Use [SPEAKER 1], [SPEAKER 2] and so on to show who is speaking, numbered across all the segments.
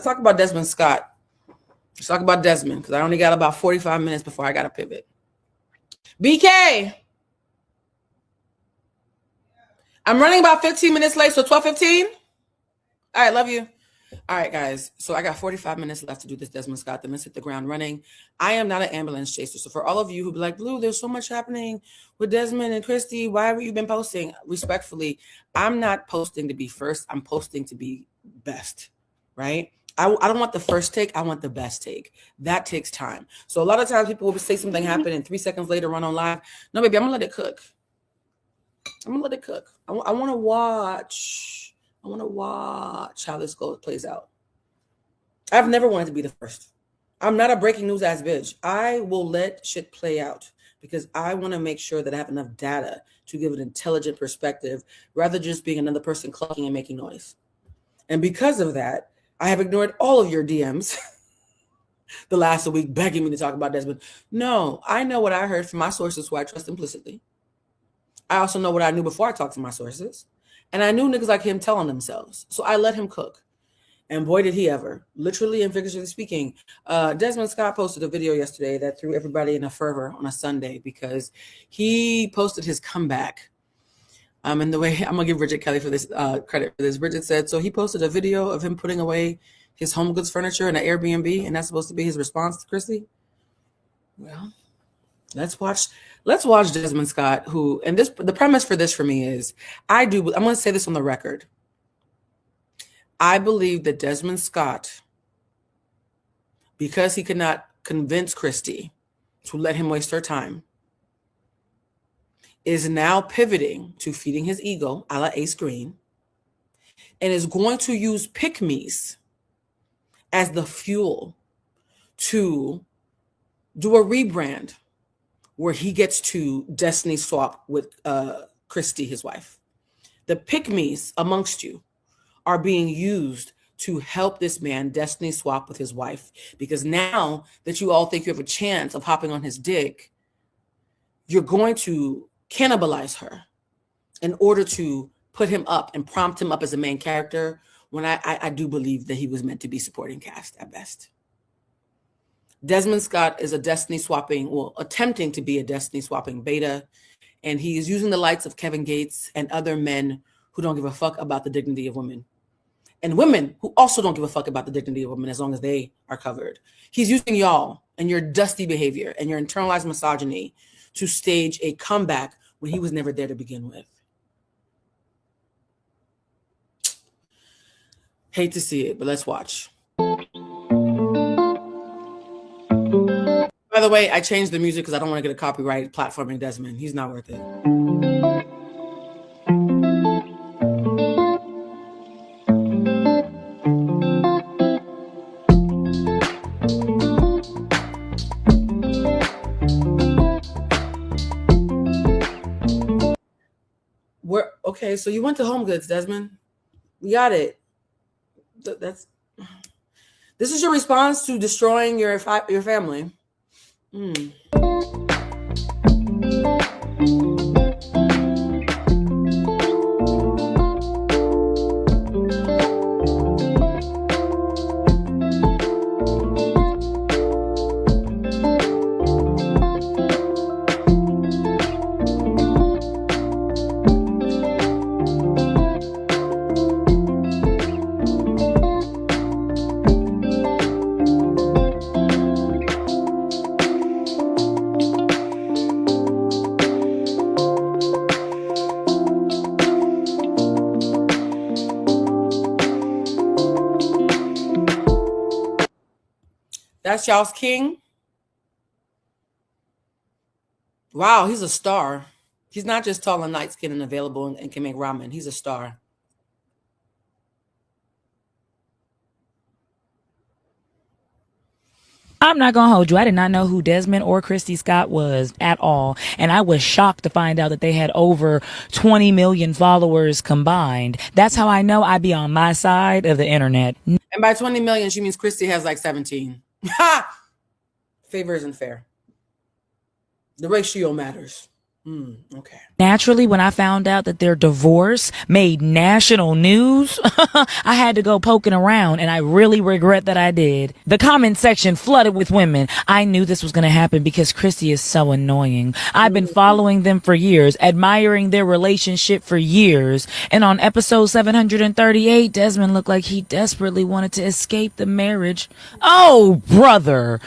[SPEAKER 1] talk about Desmond Scott. Let's talk about Desmond, because I only got about 45 minutes before I got to pivot. BK. I'm running about 15 minutes late, so 12:15. All right, love you. All right, guys. So I got 45 minutes left to do this Desmond Scott. Then let's hit the ground running. I am not an ambulance chaser. So for all of you who be like, Blue, there's so much happening with Desmond and Kristy. Why haven't you been posting? Respectfully, I'm not posting to be first. I'm posting to be best, right? I don't want the first take. I want the best take. That takes time. So a lot of times people will say something happened and 3 seconds later run on live. No, baby, I'm going to let it cook. I'm going to let it cook. I want to watch. I want to watch how this plays out. I've never wanted to be the first. I'm not a breaking news ass bitch. I will let shit play out because I want to make sure that I have enough data to give an intelligent perspective rather than just being another person clucking and making noise. And because of that, I have ignored all of your DMs the last week begging me to talk about Desmond. No, I know what I heard from my sources who I trust implicitly. I also know what I knew before I talked to my sources. And I knew niggas like him telling themselves. So I let him cook. And boy, did he ever. Literally and figuratively speaking. Desmond Scott posted a video yesterday that threw everybody in a fervor on a Sunday because he posted his comeback. And the way, I'm going to give Bridget Kelly for this credit for this. Bridget said, so he posted a video of him putting away his home goods furniture in an Airbnb, and that's supposed to be his response to Kristy? Well, let's watch Desmond Scott, who, and this, the premise for this for me is, I'm going to say this on the record. I believe that Desmond Scott, because he could not convince Kristy to let him waste her time, is now pivoting to feeding his ego, a la Ace Green, and is going to use PickMe's as the fuel to do a rebrand where he gets to destiny swap with Kristy, his wife. The PickMe's amongst you are being used to help this man destiny swap with his wife. Because now that you all think you have a chance of hopping on his dick, you're going to cannibalize her in order to put him up and prompt him up as a main character, when I do believe that he was meant to be supporting cast at best. Desmond Scott is a destiny swapping, well, attempting to be a destiny swapping beta, and he is using the lights of Kevin Gates and other men who don't give a fuck about the dignity of women, and women who also don't give a fuck about the dignity of women as long as they are covered. He's using y'all and your dusty behavior and your internalized misogyny to stage a comeback when he was never there to begin with. Hate to see it, but let's watch. By the way, I changed the music because I don't want to get a copyright platforming Desmond. He's not worth it. Okay, so you went to Home Goods, Desmond. We got it. This is your response to destroying your family. That's y'all's king. Wow, he's a star. He's not just tall and light skinned and available and can make ramen. He's a star.
[SPEAKER 2] I'm not going to hold you. I did not know who Desmond or Kristy Scott was at all. And I was shocked to find out that they had over 20 million followers combined. That's how I know I be on my side of the internet.
[SPEAKER 1] And by 20 million, she means Kristy has like 17. Ha! Favor isn't fair. The ratio matters. Okay.
[SPEAKER 2] Naturally, when I found out that their divorce made national news, I had to go poking around, and I really regret that I did. The comment section flooded with women. I knew this was going to happen because Kristy is so annoying. I've been following them for years, admiring their relationship for years. And on episode 738, Desmond looked like he desperately wanted to escape the marriage. Oh, brother.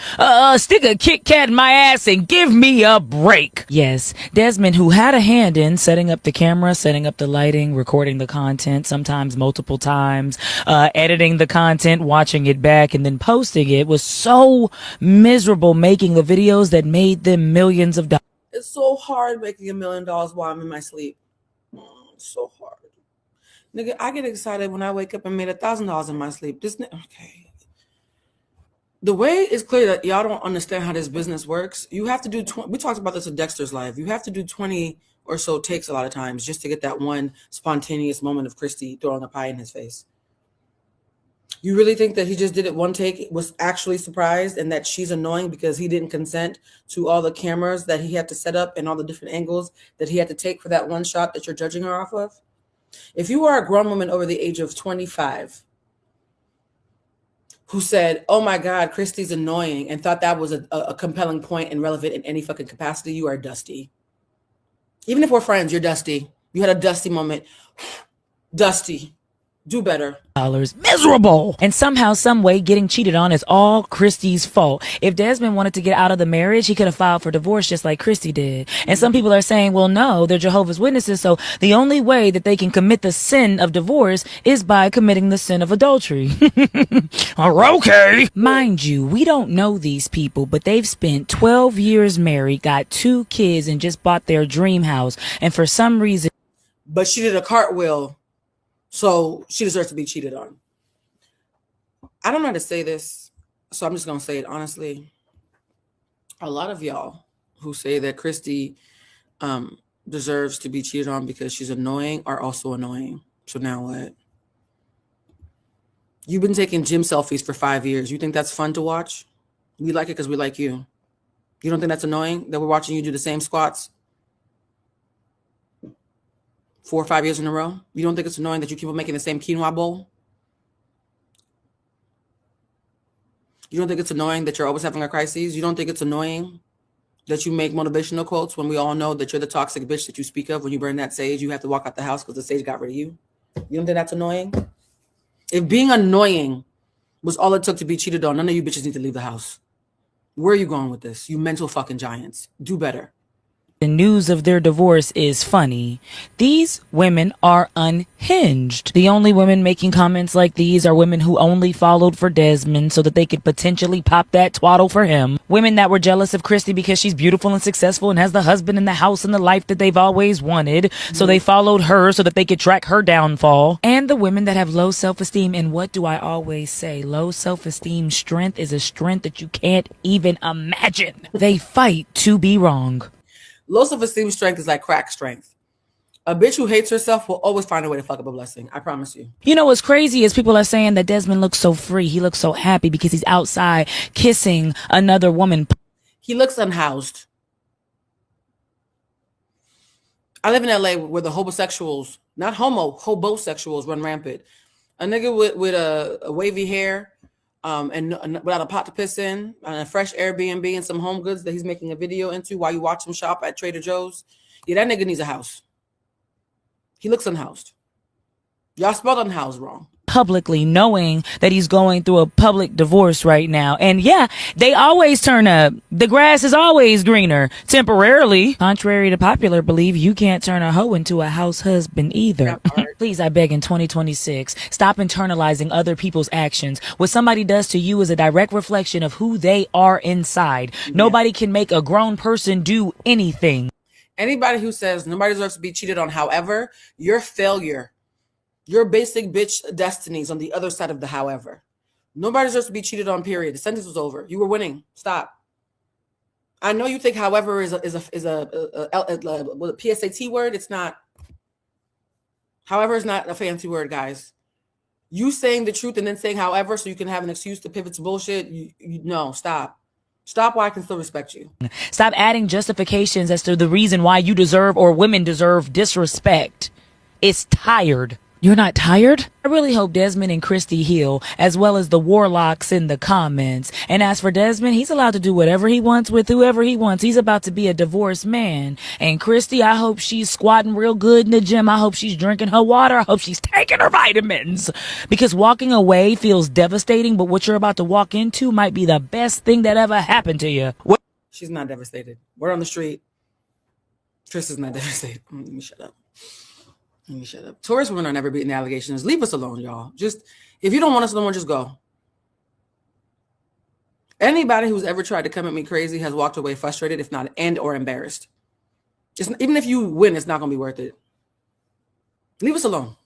[SPEAKER 2] Stick a Kit Kat in my ass and give me a break. Yes, Desmond, who had a hand in setting up the camera, setting up the lighting, recording the content, sometimes multiple times, editing the content, watching it back, and then posting it, was so miserable making the videos that made them millions of dollars.
[SPEAKER 1] It's so hard making $1 million while I'm in my sleep. It's so hard. Nigga, I get excited when I wake up and made $1,000 in my sleep. Okay. The way it's clear that y'all don't understand how this business works. You have to do, we talked about this in Dexter's life. You have to do 20 or so takes a lot of times just to get that one spontaneous moment of Kristy throwing a pie in his face. You really think that he just did it one take, was actually surprised, and that she's annoying because he didn't consent to all the cameras that he had to set up and all the different angles that he had to take for that one shot that you're judging her off of? If you are a grown woman over the age of 25 who said, oh my God, Kristy's annoying, and thought that was a compelling point and relevant in any fucking capacity, you are dusty. Even if we're friends, you're dusty. You had a dusty moment. Dusty. Do better.
[SPEAKER 2] Miserable. And somehow, some way, getting cheated on is all Kristy's fault. If Desmond wanted to get out of the marriage, he could have filed for divorce just like Kristy did. And some people are saying, well, no, they're Jehovah's Witnesses, so the only way that they can commit the sin of divorce is by committing the sin of adultery. Okay. Mind you, we don't know these people, but they've spent 12 years married, got 2 kids, and just bought their dream house. And for some reason...
[SPEAKER 1] But she did a cartwheel, so she deserves to be cheated on. I don't know how to say this, so I'm just going to say it honestly. A lot of y'all who say that Kristy deserves to be cheated on because she's annoying are also annoying. So now what? You've been taking gym selfies for 5 years. You think that's fun to watch? We like it because we like you. You don't think that's annoying that we're watching you do the same squats 4 or 5 years in a row? You don't think it's annoying that you keep on making the same quinoa bowl? You don't think it's annoying that you're always having a crisis? You don't think it's annoying that you make motivational quotes when we all know that you're the toxic bitch that you speak of? When you burn that sage, you have to walk out the house because the sage got rid of you. You don't think that's annoying? If being annoying was all it took to be cheated on, none of you bitches need to leave the house. Where are you going with this? You mental fucking giants. Do better.
[SPEAKER 2] The news of their divorce is funny. These women are unhinged. The only women making comments like these are women who only followed for Desmond so that they could potentially pop that twaddle for him. Women that were jealous of Kristy because she's beautiful and successful and has the husband and the house and the life that they've always wanted. So they followed her so that they could track her downfall. And the women that have low self-esteem. And what do I always say? Low self-esteem strength is a strength that you can't even imagine. They fight to be wrong.
[SPEAKER 1] Low self-esteem strength is like crack strength. A bitch who hates herself will always find a way to fuck up a blessing. I promise you.
[SPEAKER 2] You know what's crazy is people are saying that Desmond looks so free. He looks so happy because he's outside kissing another woman.
[SPEAKER 1] He looks unhoused. I live in LA where the homosexuals, not hobosexuals run rampant. A nigga with a wavy hair, and without a pot to piss in, and a fresh Airbnb and some home goods that he's making a video into while you watch him shop at Trader Joe's. Yeah, that nigga needs a house. He looks unhoused. Y'all spelled unhoused wrong.
[SPEAKER 2] Publicly, knowing that he's going through a public divorce right now. And yeah, they always turn up. The grass is always greener, temporarily. Contrary to popular belief, you can't turn a hoe into a house husband either. Please, I beg, in 2026, stop internalizing other people's actions. What somebody does to you is a direct reflection of who they are inside. Yeah. Nobody can make a grown person do anything.
[SPEAKER 1] Anybody who says nobody deserves to be cheated on, however, your failure, your basic bitch destinies on the other side of the however. Nobody deserves to be cheated on, period. The sentence was over. You were winning. Stop. I know you think however is a PSAT word. It's not. However is not a fancy word, guys. You saying the truth and then saying however so you can have an excuse to pivot to bullshit. No, stop. Stop while I can still respect you.
[SPEAKER 2] Stop adding justifications as to the reason why you deserve or women deserve disrespect. It's tired. You're not tired? I really hope Desmond and Kristy heal, as well as the warlocks in the comments. And as for Desmond, he's allowed to do whatever he wants with whoever he wants. He's about to be a divorced man. And Kristy, I hope she's squatting real good in the gym. I hope she's drinking her water. I hope she's taking her vitamins. Because walking away feels devastating, but what you're about to walk into might be the best thing that ever happened to you.
[SPEAKER 1] She's not devastated. We're on the street. Tris is not devastated. Let me shut up. Let me shut up. Taurus women are never beating the allegations. Leave us alone, y'all. Just, if you don't want us no more, just go. Anybody who's ever tried to come at me crazy has walked away frustrated, if not, and or embarrassed. Even if you win, it's not going to be worth it. Leave us alone.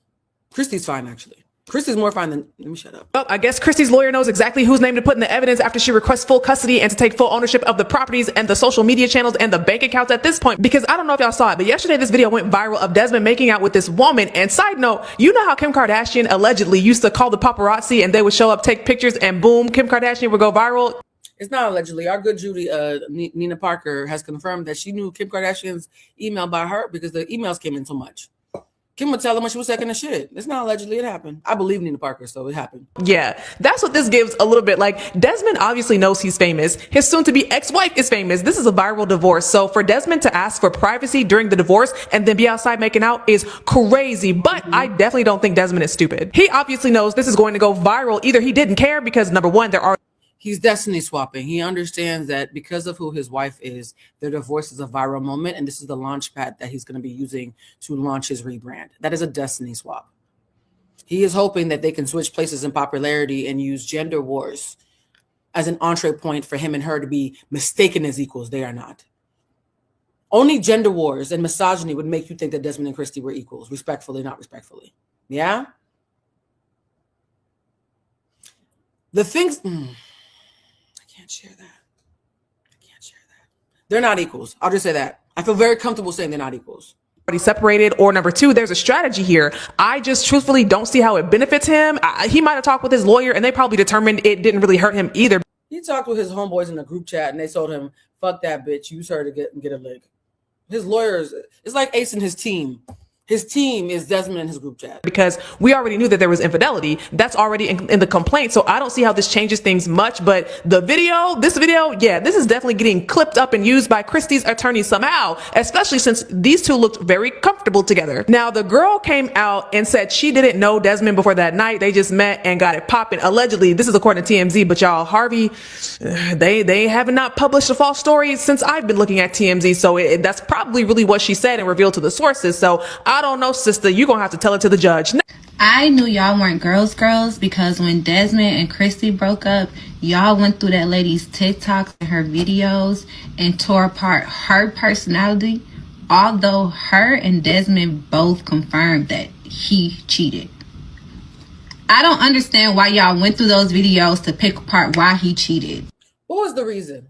[SPEAKER 1] Kristy's fine, actually. Kristy's more fine than... Let me shut up.
[SPEAKER 3] Well, I guess Kristy's lawyer knows exactly whose name to put in the evidence after she requests full custody and to take full ownership of the properties and the social media channels and the bank accounts at this point. Because I don't know if y'all saw it, but yesterday this video went viral of Desmond making out with this woman. And side note, you know how Kim Kardashian allegedly used to call the paparazzi and they would show up, take pictures, and boom, Kim Kardashian would go viral?
[SPEAKER 1] It's not allegedly. Our good Judy, Nina Parker, has confirmed that she knew Kim Kardashian's email by heart because the emails came in so much. Kim would tell them when she was taking a shit. It's not allegedly, it happened. I believe Nina Parker, so it happened.
[SPEAKER 3] Yeah, that's what this gives a little bit. Like, Desmond obviously knows he's famous. His soon-to-be ex-wife is famous. This is a viral divorce. So for Desmond to ask for privacy during the divorce and then be outside making out is crazy. But I definitely don't think Desmond is stupid. He obviously knows this is going to go viral. Either he didn't care because, number one, there are...
[SPEAKER 1] He's destiny swapping. He understands that because of who his wife is, their divorce is a viral moment, and this is the launch pad that he's going to be using to launch his rebrand. That is a destiny swap. He is hoping that they can switch places in popularity and use gender wars as an entree point for him and her to be mistaken as equals. They are not. Only gender wars and misogyny would make you think that Desmond and Kristy were equals, respectfully, not respectfully. Yeah? The things... I can't share that. I can't share that. They're not equals. I'll just say that. I feel very comfortable saying they're not equals.
[SPEAKER 3] Already separated, or number two, there's a strategy here. I just truthfully don't see how it benefits him. He might have talked with his lawyer and they probably determined it didn't really hurt him either.
[SPEAKER 1] He talked with his homeboys in a group chat and they told him, fuck that bitch, use her to get a lick. His lawyers, it's like Ace and his team. His team is Desmond in his group chat.
[SPEAKER 3] Because we already knew that there was infidelity. That's already in the complaint. So I don't see how this changes things much. But this video, yeah, this is definitely getting clipped up and used by Kristy's attorney somehow, especially since these two looked very comfortable together. Now, the girl came out and said she didn't know Desmond before that night. They just met and got it popping. Allegedly, this is according to TMZ, but y'all, Harvey, they have not published a false story since I've been looking at TMZ. So that's probably really what she said and revealed to the sources. So I don't know, sister. You're going to have to tell it to the judge.
[SPEAKER 4] I knew y'all weren't girls because when Desmond and Kristy broke up, y'all went through that lady's TikToks and her videos and tore apart her personality, although her and Desmond both confirmed that he cheated. I don't understand why y'all went through those videos to pick apart why he cheated.
[SPEAKER 1] What was the reason?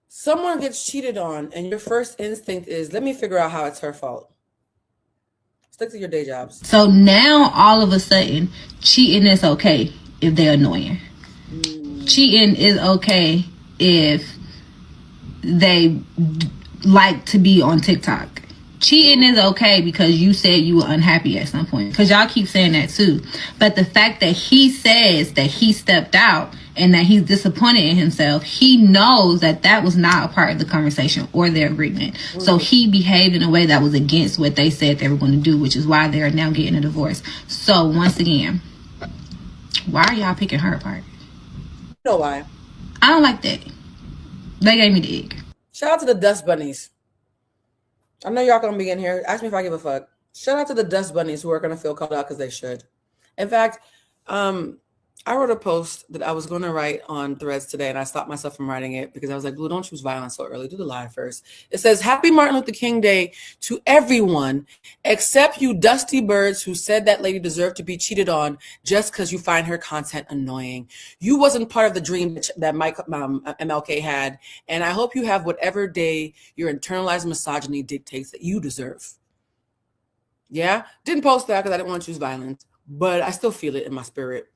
[SPEAKER 1] Someone gets cheated on and your first instinct is, let me figure out how it's her fault. Stick to your day jobs.
[SPEAKER 4] So now all of a sudden, cheating is okay if they're annoying. Cheating is okay if they like to be on TikTok. Cheating is okay because you said you were unhappy at some point. Because y'all keep saying that too. But the fact that he says that he stepped out and that he's disappointed in himself, he knows that that was not a part of the conversation or their agreement. So he behaved in a way that was against what they said they were going to do, which is why they're now getting a divorce. So once again, why are y'all picking her apart?
[SPEAKER 1] You know why?
[SPEAKER 4] I don't like that. They gave me the egg.
[SPEAKER 1] Shout out to the Dust Bunnies. I know y'all gonna be in here. Ask me if I give a fuck. Shout out to the Dust Bunnies who are gonna feel called out because they should. In fact, I wrote a post that I was going to write on Threads today, and I stopped myself from writing it because I was like, Blue, don't choose violence so early. Do the live first. It says, Happy Martin Luther King Day to everyone except you dusty birds who said that lady deserved to be cheated on just because you find her content annoying. You wasn't part of the dream that MLK had, and I hope you have whatever day your internalized misogyny dictates that you deserve. Yeah? Didn't post that because I didn't want to choose violence, but I still feel it in my spirit.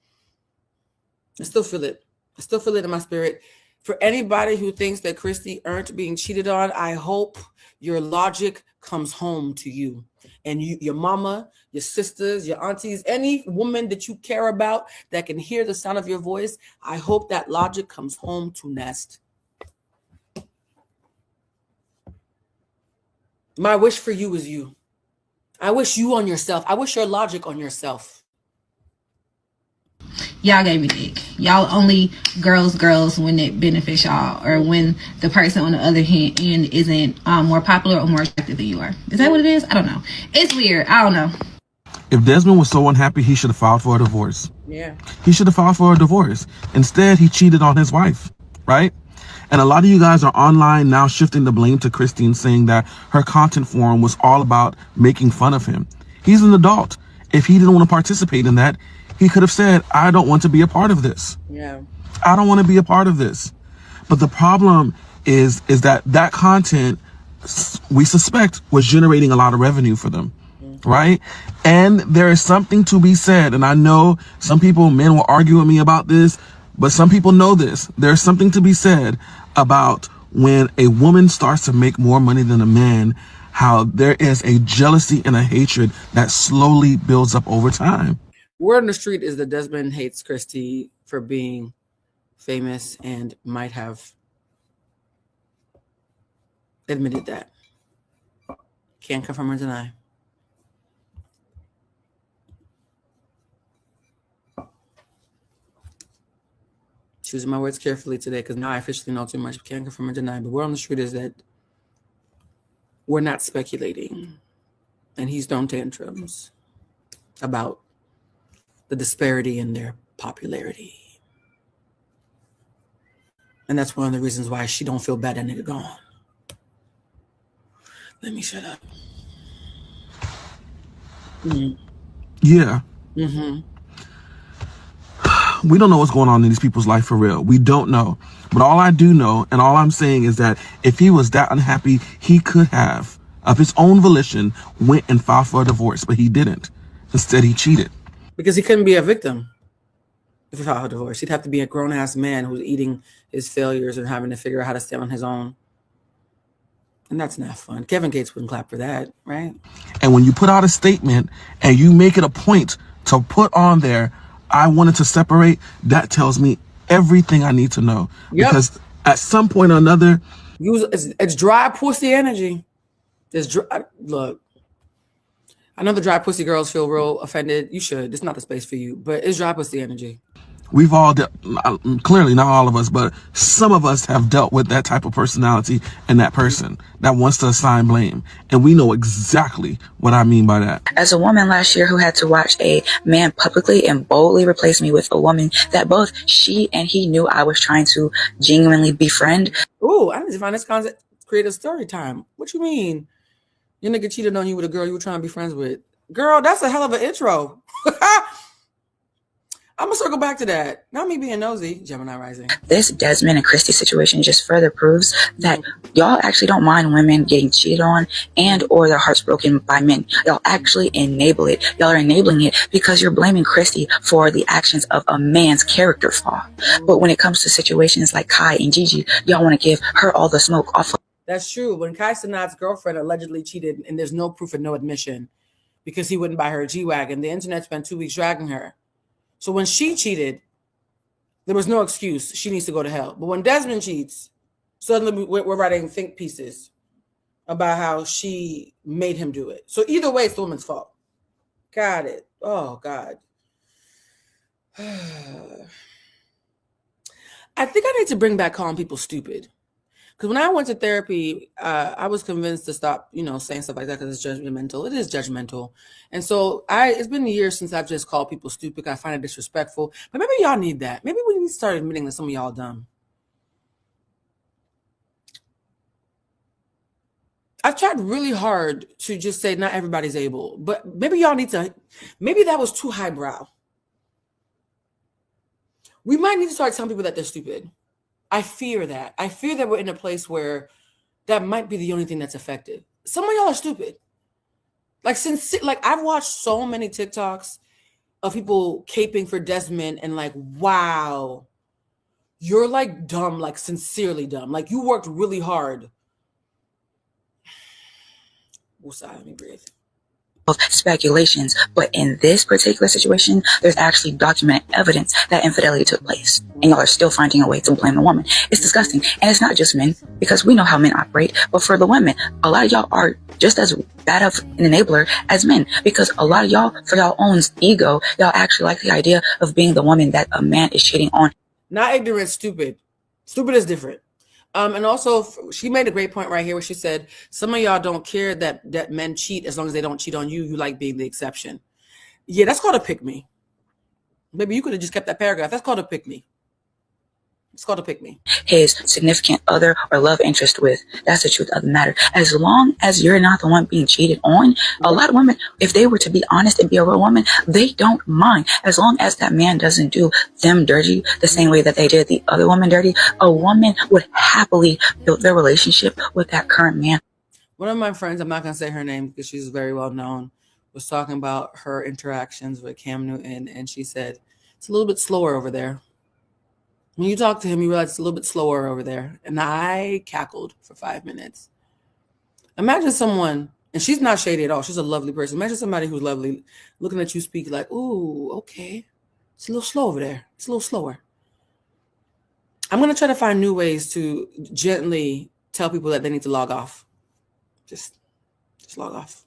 [SPEAKER 1] I still feel it. I still feel it in my spirit. For anybody who thinks that Kristy earned being cheated on, I hope your logic comes home to you. And your mama, your sisters, your aunties, any woman that you care about that can hear the sound of your voice, I hope that logic comes home to nest. My wish for you is you. I wish you on yourself. I wish your logic on yourself.
[SPEAKER 4] Y'all gave me dick. Y'all only girls when it benefits y'all, or when the person on the other hand isn't more popular or more attractive than you are. Is that what it is? I don't know. It's weird. I don't know.
[SPEAKER 5] If Desmond was so unhappy, he should have filed for a divorce.
[SPEAKER 1] Yeah.
[SPEAKER 5] He should have filed for a divorce. Instead, he cheated on his wife, right? And a lot of you guys are online now shifting the blame to Kristy and saying that her content forum was all about making fun of him. He's an adult. If he didn't want to participate in that, he could have said, I don't want to be a part of this.
[SPEAKER 1] Yeah.
[SPEAKER 5] I don't want to be a part of this. But the problem is that content, we suspect, was generating a lot of revenue for them, right? And there is something to be said. And I know some men will argue with me about this, but some people know this. There's something to be said about when a woman starts to make more money than a man, how there is a jealousy and a hatred that slowly builds up over time.
[SPEAKER 1] Word on the street is that Desmond hates Kristy for being famous and might have admitted that. Can't confirm or deny. Choosing my words carefully today because now I officially know too much. Can't confirm or deny. But word on the street is that we're not speculating. And he's thrown tantrums about the disparity in their popularity. And that's one of the reasons why she don't feel bad that nigga gone. Let me shut up.
[SPEAKER 5] Yeah.
[SPEAKER 1] Mm-hmm.
[SPEAKER 5] We don't know what's going on in these people's life for real. We don't know. But all I do know, and all I'm saying is that if he was that unhappy, he could have, of his own volition, went and filed for a divorce, but he didn't. Instead, he cheated.
[SPEAKER 1] Because he couldn't be a victim if he filed a divorce. He'd have to be a grown-ass man who's eating his failures and having to figure out how to stand on his own. And that's not fun. Kevin Gates wouldn't clap for that, right?
[SPEAKER 5] And when you put out a statement and you make it a point to put on there, I wanted to separate, that tells me everything I need to know.
[SPEAKER 1] Yep.
[SPEAKER 5] Because at some point or another,
[SPEAKER 1] it's dry pussy energy. Look, I know the dry pussy girls feel real offended. You should. It's not the space for you, but it's dry pussy energy.
[SPEAKER 5] we've all clearly not all of us, but some of us have dealt with that type of personality and that person that wants to assign blame. And we know exactly what I mean by that.
[SPEAKER 2] As a woman last year who had to watch a man publicly and boldly replace me with a woman that both she and he knew I was trying to genuinely befriend.
[SPEAKER 1] Ooh, I need to find this concept, create a story time. What you mean? Your nigga cheated on you with a girl you were trying to be friends with. Girl, that's a hell of an intro. I'm going to circle back to that. Not me being nosy, Gemini rising.
[SPEAKER 2] This Desmond and Kristy situation just further proves that y'all actually don't mind women getting cheated on and or their hearts broken by men. Y'all actually enable it. Y'all are enabling it because you're blaming Kristy for the actions of a man's character flaw. But when it comes to situations like Kai and Gigi, y'all want to give her all the smoke off of.
[SPEAKER 1] That's true. When Kai Cenat's girlfriend allegedly cheated and there's no proof and no admission because he wouldn't buy her a G-Wagon, the internet spent 2 weeks dragging her. So when she cheated, there was no excuse. She needs to go to hell. But when Desmond cheats, suddenly we're writing think pieces about how she made him do it. So either way, it's the woman's fault. Got it. Oh, God. I think I need to bring back calling people stupid. Because when I went to therapy, I was convinced to stop, saying stuff like that because it's judgmental. It is judgmental. And so it's been years since I've just called people stupid. I find it disrespectful. But maybe y'all need that. Maybe we need to start admitting that some of y'all dumb. I've tried really hard to just say not everybody's able. But maybe y'all need to, maybe that was too highbrow. We might need to start telling people that they're stupid. I fear that. I fear that we're in a place where that might be the only thing that's effective. Some of y'all are stupid. Like I've watched so many TikToks of people caping for Desmond and like, wow, You're like dumb, like sincerely dumb. Like you worked really hard. Let me breathe.
[SPEAKER 6] Of speculations, but in this particular situation, there's actually documented evidence that infidelity took place, and y'all are still finding a way to blame the woman. It's disgusting, and it's not just men, because we know how men operate, but for the women, a lot of y'all are just as bad of an enabler as men, because a lot of y'all, for y'all own ego, y'all actually like the idea of being the woman that a man is cheating on.
[SPEAKER 1] Not ignorant, stupid. Stupid is different. And also, she made a great point right here where she said, some of y'all don't care that men cheat as long as they don't cheat on you. You like being the exception. Yeah, that's called a pick me. Maybe you could have just kept that paragraph. That's called a pick me. It's called a pick me.
[SPEAKER 6] His significant other or love interest with. That's the truth of the matter. As long as you're not the one being cheated on, a lot of women, if they were to be honest and be a real woman, they don't mind. As long as that man doesn't do them dirty the same way that they did the other woman dirty, a woman would happily build their relationship with that current man.
[SPEAKER 1] One of my friends, I'm not going to say her name because she's very well known, was talking about her interactions with Cam Newton, and she said, it's a little bit slower over there. When you talk to him, you realize it's a little bit slower over there. And I cackled for 5 minutes. Imagine someone, and she's not shady at all. She's a lovely person. Imagine somebody who's lovely looking at you speak like, ooh, okay. It's a little slow over there. It's a little slower. I'm going to try to find new ways to gently tell people that they need to log off. Just log off.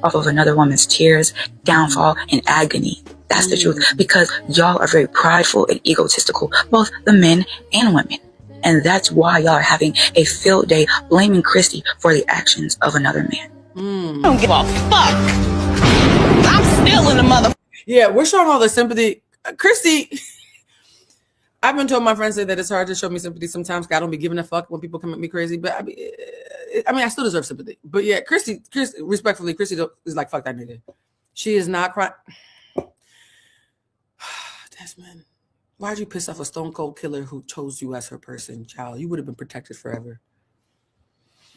[SPEAKER 6] Off of another woman's tears, downfall, and agony. That's the truth, because y'all are very prideful and egotistical, both the men and women. And that's why y'all are having a field day blaming Kristy for the actions of another man.
[SPEAKER 7] I don't give a fuck. I'm still in the mother.
[SPEAKER 1] Yeah, we're showing all the sympathy. Kristy, I've been told my friends say that it's hard to show me sympathy sometimes. I don't be giving a fuck when people come at me crazy. But I mean, I still deserve sympathy. But yeah, Kristy, respectfully, Kristy is like, fuck that nigga. She is not crying. Desmond, why'd you piss off a stone cold killer who chose you as her person, child? You would have been protected forever.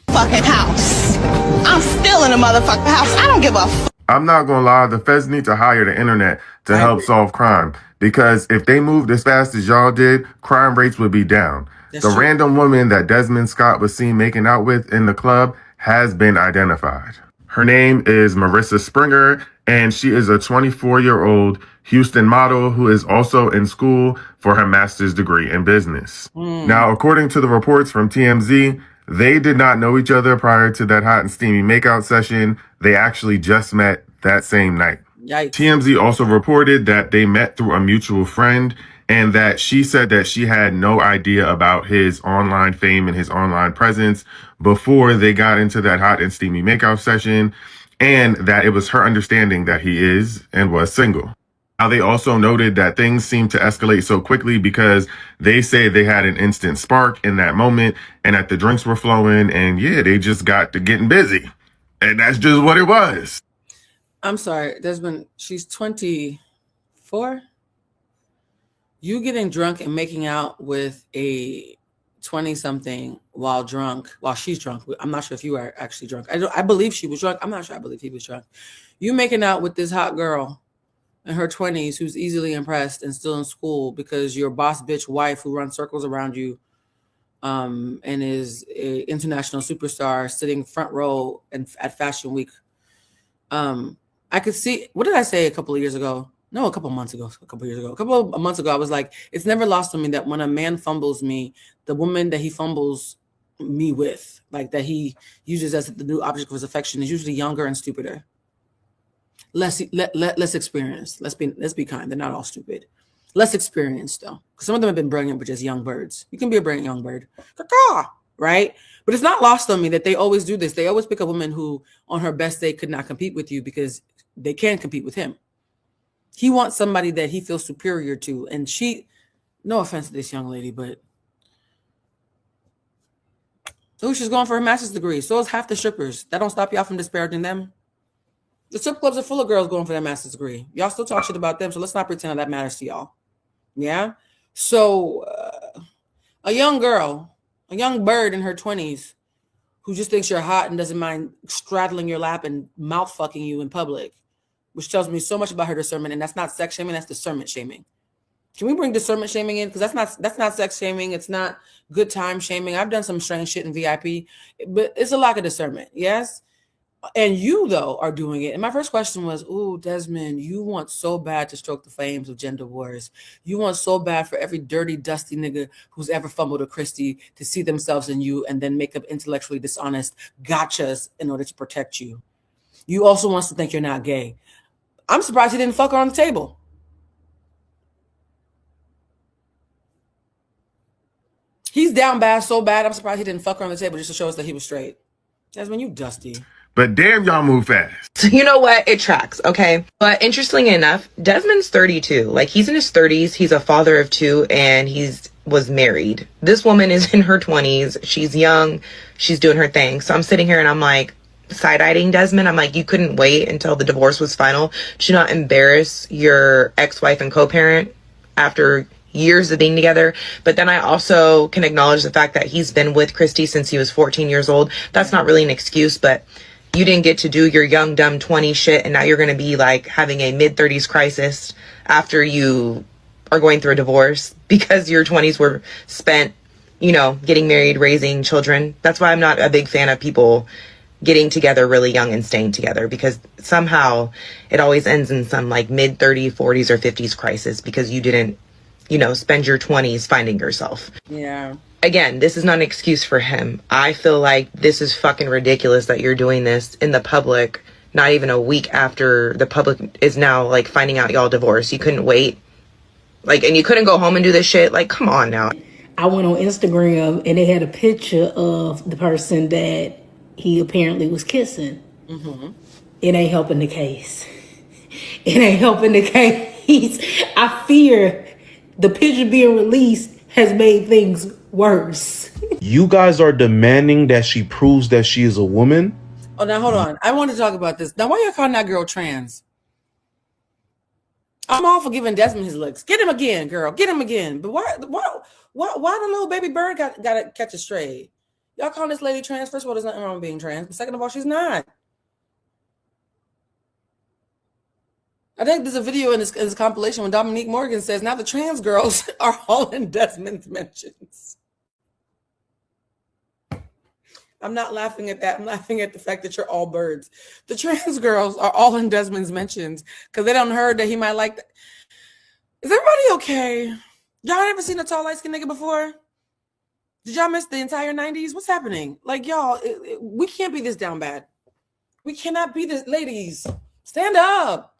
[SPEAKER 7] Fucking house. I'm still in the motherfucking house. I don't give a fuck.
[SPEAKER 8] I'm not gonna lie, the feds need to hire the internet to help solve crime, because if they moved as fast as y'all did, crime rates would be down.
[SPEAKER 1] That's
[SPEAKER 8] the
[SPEAKER 1] true.
[SPEAKER 8] Random woman that Desmond Scott was seen making out with in the club has been identified. Her name is Marissa Springer, and she is a 24-year-old Houston model who is also in school for her master's degree in business. Now, according to the reports from TMZ, they did not know each other prior to that hot and steamy makeout session. They actually just met that same night.
[SPEAKER 1] Yikes.
[SPEAKER 8] TMZ also reported that they met through a mutual friend, and that she said that she had no idea about his online fame and his online presence before they got into that hot and steamy makeout session, and that it was her understanding that he is and was single. Now, they also noted that things seemed to escalate so quickly because they say they had an instant spark in that moment and that the drinks were flowing, and yeah, they just got to getting busy. And that's just what it was.
[SPEAKER 1] I'm sorry, Desmond, she's 24. You getting drunk and making out with a 20-something while she's drunk. I'm not sure if you are actually drunk. I believe she was drunk. I'm not sure I believe he was drunk. You making out with this hot girl in her 20s who's easily impressed and still in school because your boss bitch wife who runs circles around you and is an international superstar sitting front row at Fashion Week. I could see, what did I say a couple of years ago? No, a couple of months ago, a couple of months ago, I was like, it's never lost on me that when a man fumbles me, the woman that he fumbles me with, like that he uses as the new object of his affection, is usually younger and stupider. Less experienced. Let's be kind. They're not all stupid. Less experienced though. Because some of them have been brilliant, but just young birds. You can be a brilliant young bird. Right? But it's not lost on me that they always do this. They always pick a woman who on her best day could not compete with you because they can compete with him. He wants somebody that he feels superior to. And she, no offense to this young lady, but she's going for her master's degree. So is half the strippers. That don't stop y'all from disparaging them. The strip clubs are full of girls going for their master's degree. Y'all still talk shit about them, so let's not pretend that matters to y'all. Yeah? So a young girl, a young bird in her 20s who just thinks you're hot and doesn't mind straddling your lap and mouth fucking you in public, which tells me so much about her discernment. And that's not sex shaming, that's discernment shaming. Can we bring discernment shaming in? Because that's not sex shaming. It's not good time shaming. I've done some strange shit in VIP, but it's a lack of discernment. Yes. And you, though, are doing it. And my first question was, ooh, Desmond, you want so bad to stroke the flames of gender wars. You want so bad for every dirty, dusty nigga who's ever fumbled a Kristy to see themselves in you and then make up intellectually dishonest gotchas in order to protect you. You also wants to think you're not gay. I'm surprised he didn't fuck her on the table. He's down bad, so bad, I'm surprised he didn't fuck her on the table just to show us that he was straight. Desmond, you dusty.
[SPEAKER 8] But damn, y'all move fast.
[SPEAKER 9] So you know what? It tracks, okay? But interestingly enough, Desmond's 32. Like, he's in his 30s. He's a father of 2, and was married. This woman is in her 20s. She's young. She's doing her thing. So I'm sitting here and I'm like, side-eyeing Desmond. I'm like, you couldn't wait until the divorce was final to not embarrass your ex-wife and co-parent after years of being together. But then I also can acknowledge the fact that he's been with Kristy since he was 14 years old. That's not really an excuse, but you didn't get to do your young, dumb 20 shit, and now you're going to be like having a mid-30s crisis after you are going through a divorce because your 20s were spent, you know, getting married, raising children. That's why I'm not a big fan of people getting together really young and staying together, because somehow it always ends in some like mid-30s, 40s, or 50s crisis because you didn't, you know, spend your 20s finding yourself.
[SPEAKER 1] Yeah.
[SPEAKER 9] Again, this is not an excuse for him. I feel like this is fucking ridiculous that you're doing this in the public, not even a week after the public is now like finding out y'all divorced. You couldn't wait. Like, and you couldn't go home and do this shit. Like, come on now.
[SPEAKER 10] I went on Instagram and they had a picture of the person that he apparently was kissing. Mm-hmm. It ain't helping the case. It ain't helping the case. I fear the picture being released has made things worse.
[SPEAKER 11] You guys are demanding that she proves that she is a woman?
[SPEAKER 1] Oh, now hold on. I want to talk about this. Now, why you calling that girl trans? I'm all for giving Desmond his looks. Get him again, girl. Get him again. But why the little baby bird got to catch a stray? Y'all calling this lady trans? First of all, there's nothing wrong with being trans. But second of all, she's not. I think there's a video in this compilation when Dominique Morgan says, now the trans girls are all in Desmond's mentions. I'm not laughing at that. I'm laughing at the fact that you're all birds. The trans girls are all in Desmond's mentions because they don't heard that he might like that. Is everybody okay? Y'all ever seen a tall, light-skinned nigga before? Did y'all miss the entire 90s? What's happening? Like, y'all, we can't be this down bad. We cannot be this. Ladies, stand up.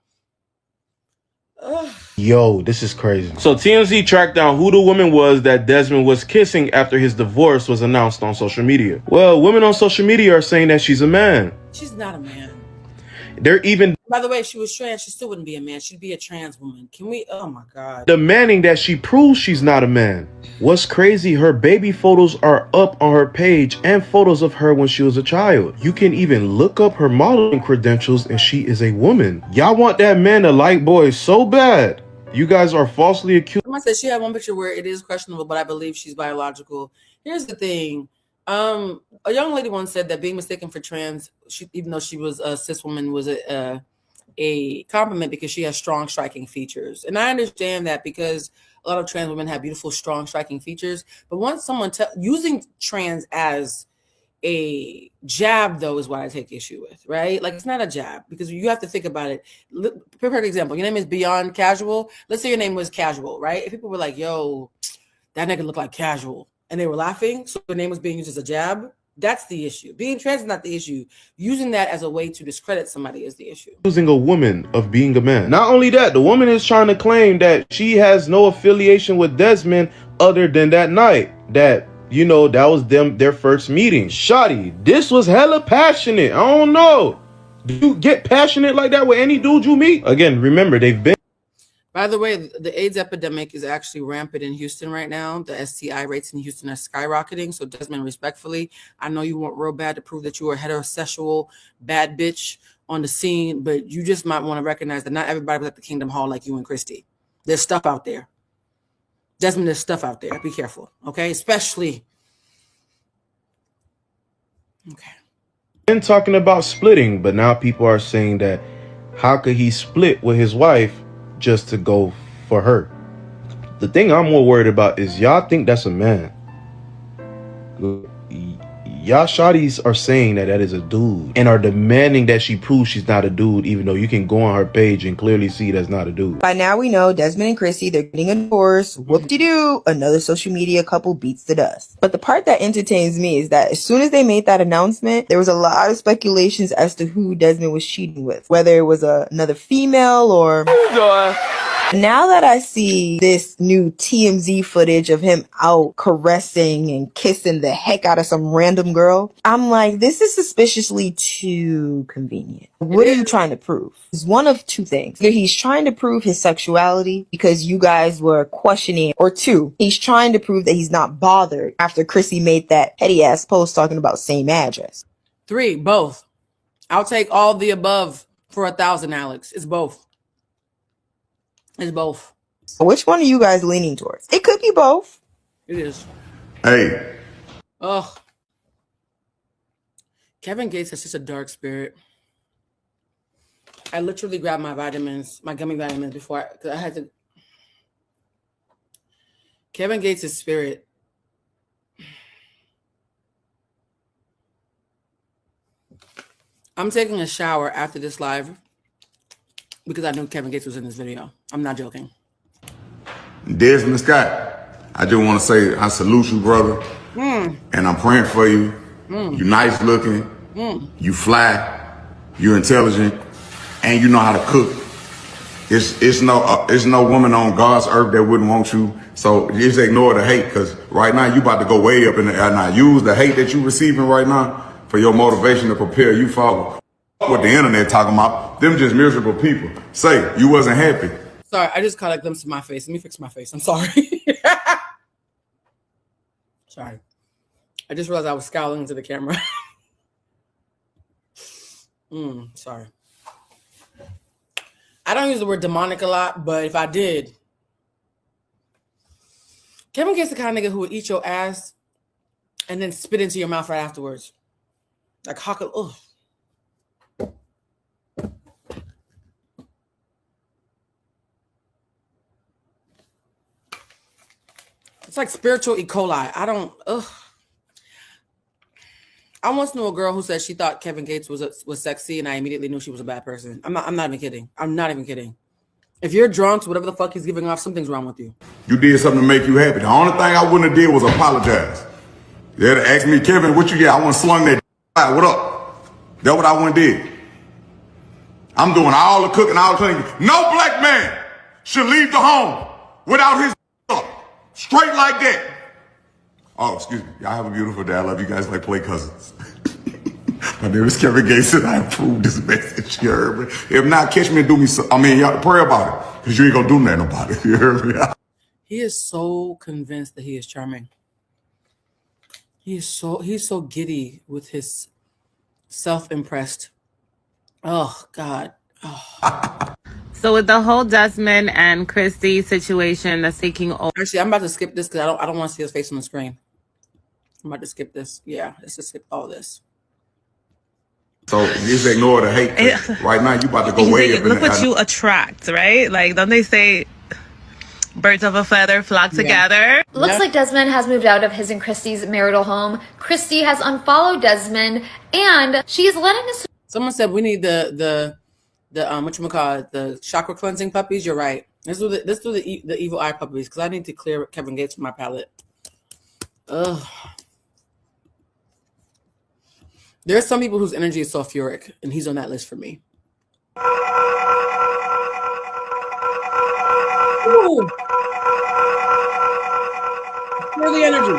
[SPEAKER 1] Ugh.
[SPEAKER 11] Yo, this is crazy. So TMZ tracked down who the woman was that Desmond was kissing after his divorce was announced on social media. Well, women on social media are saying that she's a man.
[SPEAKER 1] She's not a man.
[SPEAKER 11] They're even,
[SPEAKER 1] by the way, if she was trans, she still wouldn't be a man. She'd be a trans woman. Can we? Oh my God.
[SPEAKER 11] demanding that she proves she's not a man. What's crazy, her baby photos are up on her page and photos of her when she was a child. You can even look up her modeling credentials and she is a woman. Y'all want that man to like boys so bad. You guys are falsely accused.
[SPEAKER 1] Someone said she had one picture where it is questionable, but I believe she's biological. Here's the thing. A young lady once said that being mistaken for trans, even though she was a cis woman, was a compliment because she has strong, striking features. And I understand that because a lot of trans women have beautiful, strong, striking features. But once someone using trans as a jab, though, is what I take issue with, right? Like, it's not a jab because you have to think about it. Perfect example. Your name is Beyond Casual. Let's say your name was Casual, right? If people were like, yo, that nigga look like Casual, and they were laughing, so the name was being used as a jab, that's the issue. Being trans is not the issue. Using that as a way to discredit somebody is the issue.
[SPEAKER 11] Accusing a woman of being a man. Not only that, the woman is trying to claim that she has no affiliation with Desmond other than that night. That, you know, that was their first meeting. Shawty, this was hella passionate. I don't know. Do you get passionate like that with any dude you meet? Again, remember, they've been.
[SPEAKER 1] By the way, the AIDS epidemic is actually rampant in Houston right now. The STI rates in Houston are skyrocketing. So Desmond, respectfully, I know you want real bad to prove that you were a heterosexual bad bitch on the scene, but you just might want to recognize that not everybody was at the Kingdom Hall like you and Kristy. There's stuff out there. Desmond, there's stuff out there. Be careful, okay? Especially. Okay.
[SPEAKER 11] Been talking about splitting, but now people are saying that how could he split with his wife just to go for her? The thing I'm more worried about is y'all think that's a man. Y'all shawties are saying that is a dude and are demanding that she prove she's not a dude, even though you can go on her page and clearly see that's not a dude.
[SPEAKER 9] By now we know Desmond and Kristy, they're getting a divorce. Whoop-de-doo, another social media couple beats the dust. But the part that entertains me is that as soon as they made that announcement, there was a lot of speculations as to who Desmond was cheating with. Whether it was another female or... Now that I see this new TMZ footage of him out caressing and kissing the heck out of some random girl, I'm like, this is suspiciously too convenient. What are you trying to prove? It's one of two things. Either he's trying to prove his sexuality because you guys were questioning, or two, he's trying to prove that he's not bothered after Kristy made that petty ass post talking about same address.
[SPEAKER 1] 3, both. I'll take all the above for 1,000, Alex. It's both. It's both.
[SPEAKER 9] Which one are you guys leaning towards? It could be both.
[SPEAKER 1] It is.
[SPEAKER 8] Hey.
[SPEAKER 1] Ugh. Kevin Gates has such a dark spirit. I literally grabbed my vitamins, my gummy vitamins before because I had to. Kevin Gates' spirit. I'm taking a shower after this live because I knew Kevin Gates was in this video. I'm not joking.
[SPEAKER 12] Desmond Scott, I just want to say I salute you, brother. And I'm praying for you. You nice looking. You fly. You're intelligent. And you know how to cook. It's no woman on God's earth that wouldn't want you. So just ignore the hate, because right now you about to go way up in the air. Now use the hate that you're receiving right now for your motivation to prepare you for what the internet talking about. Them just miserable people. Say you wasn't happy.
[SPEAKER 1] Sorry, I just caught a glimpse of my face. Let me fix my face. I'm sorry. Sorry. I just realized I was scowling into the camera. Sorry. I don't use the word demonic a lot, but if I did, Kevin Gates the kind of nigga who would eat your ass and then spit into your mouth right afterwards. Like Hawker. Ugh. It's like spiritual E. coli. I once knew a girl who said she thought Kevin Gates was sexy, and I immediately knew she was a bad person. I'm not even kidding. I'm not even kidding. If you're drawn to whatever the fuck he's giving off, something's wrong with you.
[SPEAKER 12] You did something to make you happy. The only thing I wouldn't have did was apologize. They'd have asked me, Kevin, what you get? I wouldn't slung that. What up? That's what I wouldn't did. I'm doing all the cooking, all the cleaning. No black man should leave the home without his up. Straight like that. Oh, excuse me. Y'all have a beautiful day. I love you guys like play cousins. My name is Kevin Gates, and I approve this message. You heard me? If not, catch me and do me so. Y'all pray about it, because you ain't gonna do nothing about it. You heard me?
[SPEAKER 1] He is so convinced that he is charming. He's so giddy with his self-impressed. Oh God. Oh.
[SPEAKER 13] So with the whole Desmond and Kristy situation that's taking over.
[SPEAKER 1] Actually, I'm about to skip this because I don't want to see his face on the screen. I'm about to skip this. Yeah, let's just skip all this.
[SPEAKER 12] So just ignore the hate. Right now, you about to go way up.
[SPEAKER 13] Look what you attract, right? Like, don't they say birds of a feather flock together?
[SPEAKER 14] Looks like Desmond has moved out of his and Kristy's marital home. Kristy has unfollowed Desmond, and she is letting us.
[SPEAKER 1] Someone said we need the whatchamacallit, the chakra cleansing puppies. You're right. Let's do the evil eye puppies, because I need to clear Kevin Gates from my palate. Ugh. There's some people whose energy is sulfuric, and he's on that list for me. Ooh. Feel the energy.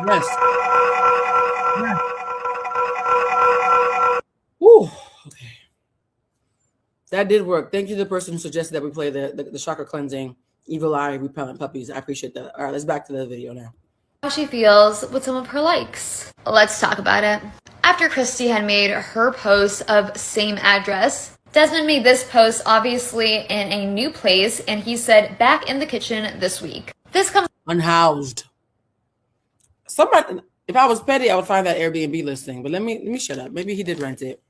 [SPEAKER 1] Yes. Yeah. Ooh. Okay. That did work. Thank you to the person who suggested that we play the chakra cleansing evil eye repellent puppies. I appreciate that. All right, let's back to the video now.
[SPEAKER 14] How she feels with some of her likes. Let's talk about it. After Kristy had made her post of same address, Desmond made this post obviously in a new place, and he said, back in the kitchen this week. This comes
[SPEAKER 1] unhoused. Somebody, if I was petty, I would find that Airbnb listing, but let me shut up. Maybe he did rent it.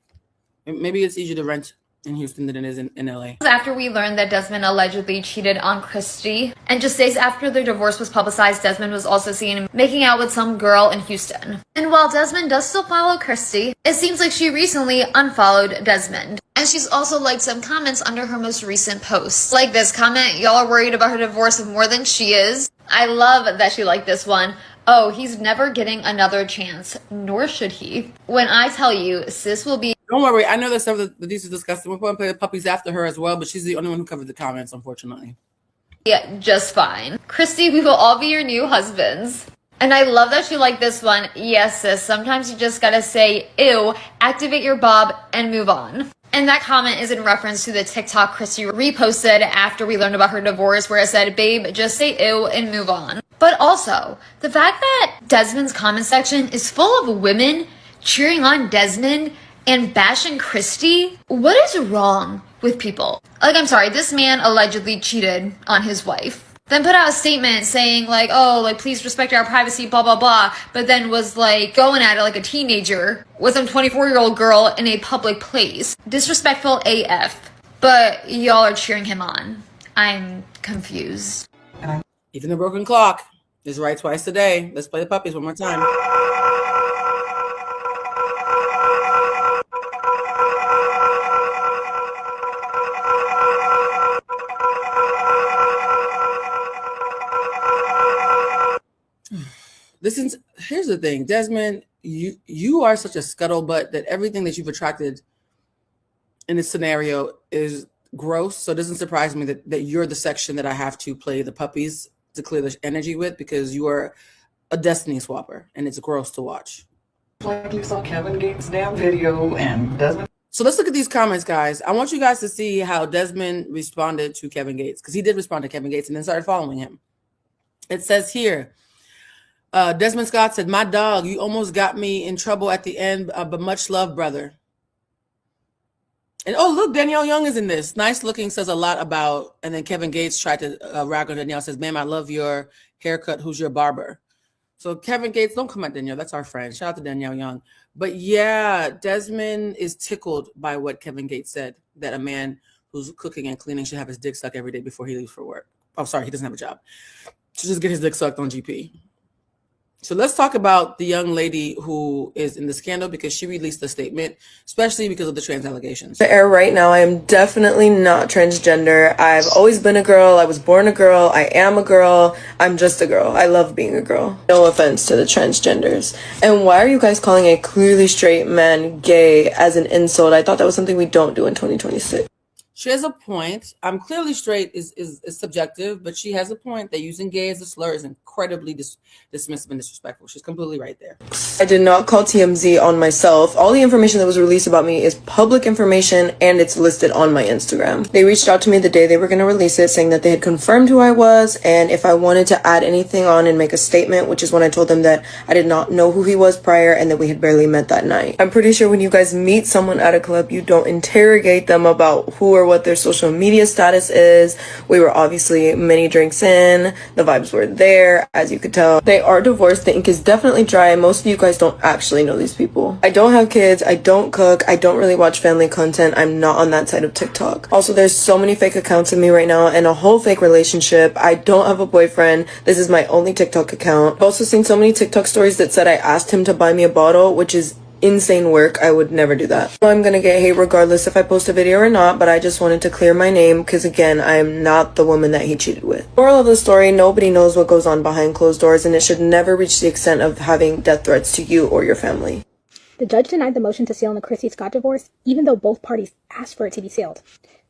[SPEAKER 1] Maybe it's easier to rent in Houston than it is in LA.
[SPEAKER 14] After we learned that Desmond allegedly cheated on Kristy, and just days after their divorce was publicized, Desmond was also seen making out with some girl in Houston. And while Desmond does still follow Kristy, it seems like she recently unfollowed Desmond. And she's also liked some comments under her most recent posts. Like this comment, y'all are worried about her divorce more than she is. I love that she liked this one. Oh, he's never getting another chance, nor should he. When I tell you, sis will be...
[SPEAKER 1] Don't worry, I know that stuff that these are disgusting. We're going to play the puppies after her as well, but she's the only one who covered the comments, unfortunately.
[SPEAKER 14] Yeah, just fine. Kristy, we will all be your new husbands. And I love that she liked this one. Yes, sis, sometimes you just gotta say, ew, activate your bob, and move on. And that comment is in reference to the TikTok Kristy reposted after we learned about her divorce, where it said, babe, just say ew and move on. But also, the fact that Desmond's comment section is full of women cheering on Desmond and bashing Kristy. What is wrong with people? Like, I'm sorry, this man allegedly cheated on his wife. Then put out a statement saying like, oh, like, please respect our privacy, blah, blah, blah. But then was like going at it like a teenager with some 24-year-old girl in a public place. Disrespectful AF. But y'all are cheering him on. I'm confused.
[SPEAKER 1] Even the broken clock is right twice a day. Let's play the puppies one more time. Here's the thing, Desmond, you are such a scuttlebutt that everything that you've attracted in this scenario is gross. So it doesn't surprise me that you're the section that I have to play the puppies to clear the energy with, because you are a destiny swapper and it's gross to watch.
[SPEAKER 15] Like you saw Kevin Gates' damn video and Desmond.
[SPEAKER 1] So let's look at these comments, guys. I want you guys to see how Desmond responded to Kevin Gates, because he did respond to Kevin Gates and then started following him. It says here, Desmond Scott said, my dog, you almost got me in trouble at the end, but much love, brother. And oh, look, Danielle Young is in this. Nice looking says a lot about, and then Kevin Gates tried to rag on Danielle, says, ma'am, I love your haircut. Who's your barber? So Kevin Gates, don't come at Danielle. That's our friend. Shout out to Danielle Young. But yeah, Desmond is tickled by what Kevin Gates said, that a man who's cooking and cleaning should have his dick sucked every day before he leaves for work. Oh, sorry, he doesn't have a job. Should just get his dick sucked on GP. So let's talk about the young lady who is in the scandal, because she released a statement, especially because of the trans allegations.
[SPEAKER 16] The air right now, I am definitely not transgender. I've always been a girl. I was born a girl. I am a girl. I'm just a girl. I love being a girl. No offense to the transgenders. And why are you guys calling a clearly straight man gay as an insult? I thought that was something we don't do in 2026.
[SPEAKER 1] She has a point. I'm clearly straight is subjective, but she has a point that using gay as a slur is incredibly dismissive and disrespectful. She's completely right there.
[SPEAKER 16] I did not call TMZ on myself. All the information that was released about me is public information, and it's listed on my Instagram. They reached out to me the day they were going to release it, saying that they had confirmed who I was, and if I wanted to add anything on and make a statement, which is when I told them that I did not know who he was prior and that we had barely met that night. I'm pretty sure when you guys meet someone at a club, you don't interrogate them about who or what their social media status is. We were obviously many drinks in. The vibes were there, as you could tell. They are divorced. The ink is definitely dry. Most of you guys don't actually know these people. I don't have kids. I don't cook. I don't really watch family content. I'm not on that side of TikTok. Also, there's so many fake accounts of me right now and a whole fake relationship. I don't have a boyfriend. This is my only TikTok account. I've also seen so many TikTok stories that said I asked him to buy me a bottle, which is insane work. I would never do that. So I'm gonna get hate regardless if I post a video or not, but I just wanted to clear my name because, again, I am not the woman that he cheated with. Moral of the story, nobody knows what goes on behind closed doors, and it should never reach the extent of having death threats to you or your family.
[SPEAKER 17] The judge denied the motion to seal in the Kristy Scott divorce, even though both parties asked for it to be sealed.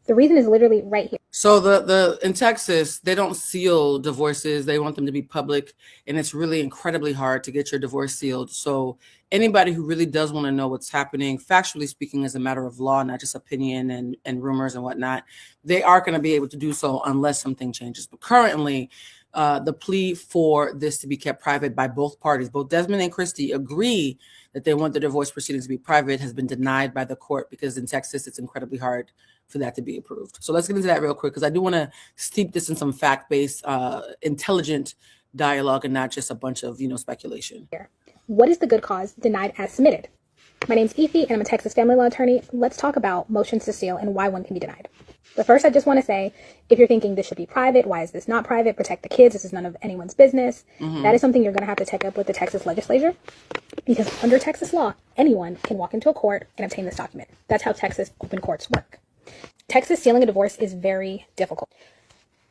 [SPEAKER 17] The reason is literally right here.
[SPEAKER 1] So the in Texas, they don't seal divorces. They want them to be public, and it's really incredibly hard to get your divorce sealed. So anybody who really does want to know what's happening, factually speaking, as a matter of law, not just opinion and rumors and whatnot, they are going to be able to do so unless something changes. But currently, the plea for this to be kept private by both parties, both Desmond and Kristy, agree that they want the divorce proceedings to be private, has been denied by the court, because in Texas, it's incredibly hard for that to be approved. So let's get into that real quick, because I do want to steep this in some fact-based, intelligent dialogue and not just a bunch of, speculation.
[SPEAKER 17] What is the good cause denied as submitted? My name's Efi, and I'm a Texas family law attorney. Let's talk about motions to seal and why one can be denied. But first, I just want to say, if you're thinking this should be private, why is this not private? Protect the kids. This is none of anyone's business. That is something you're going to have to take up with the Texas legislature, because under Texas law, anyone can walk into a court and obtain this document. That's how Texas open courts work. Texas sealing a divorce is very difficult.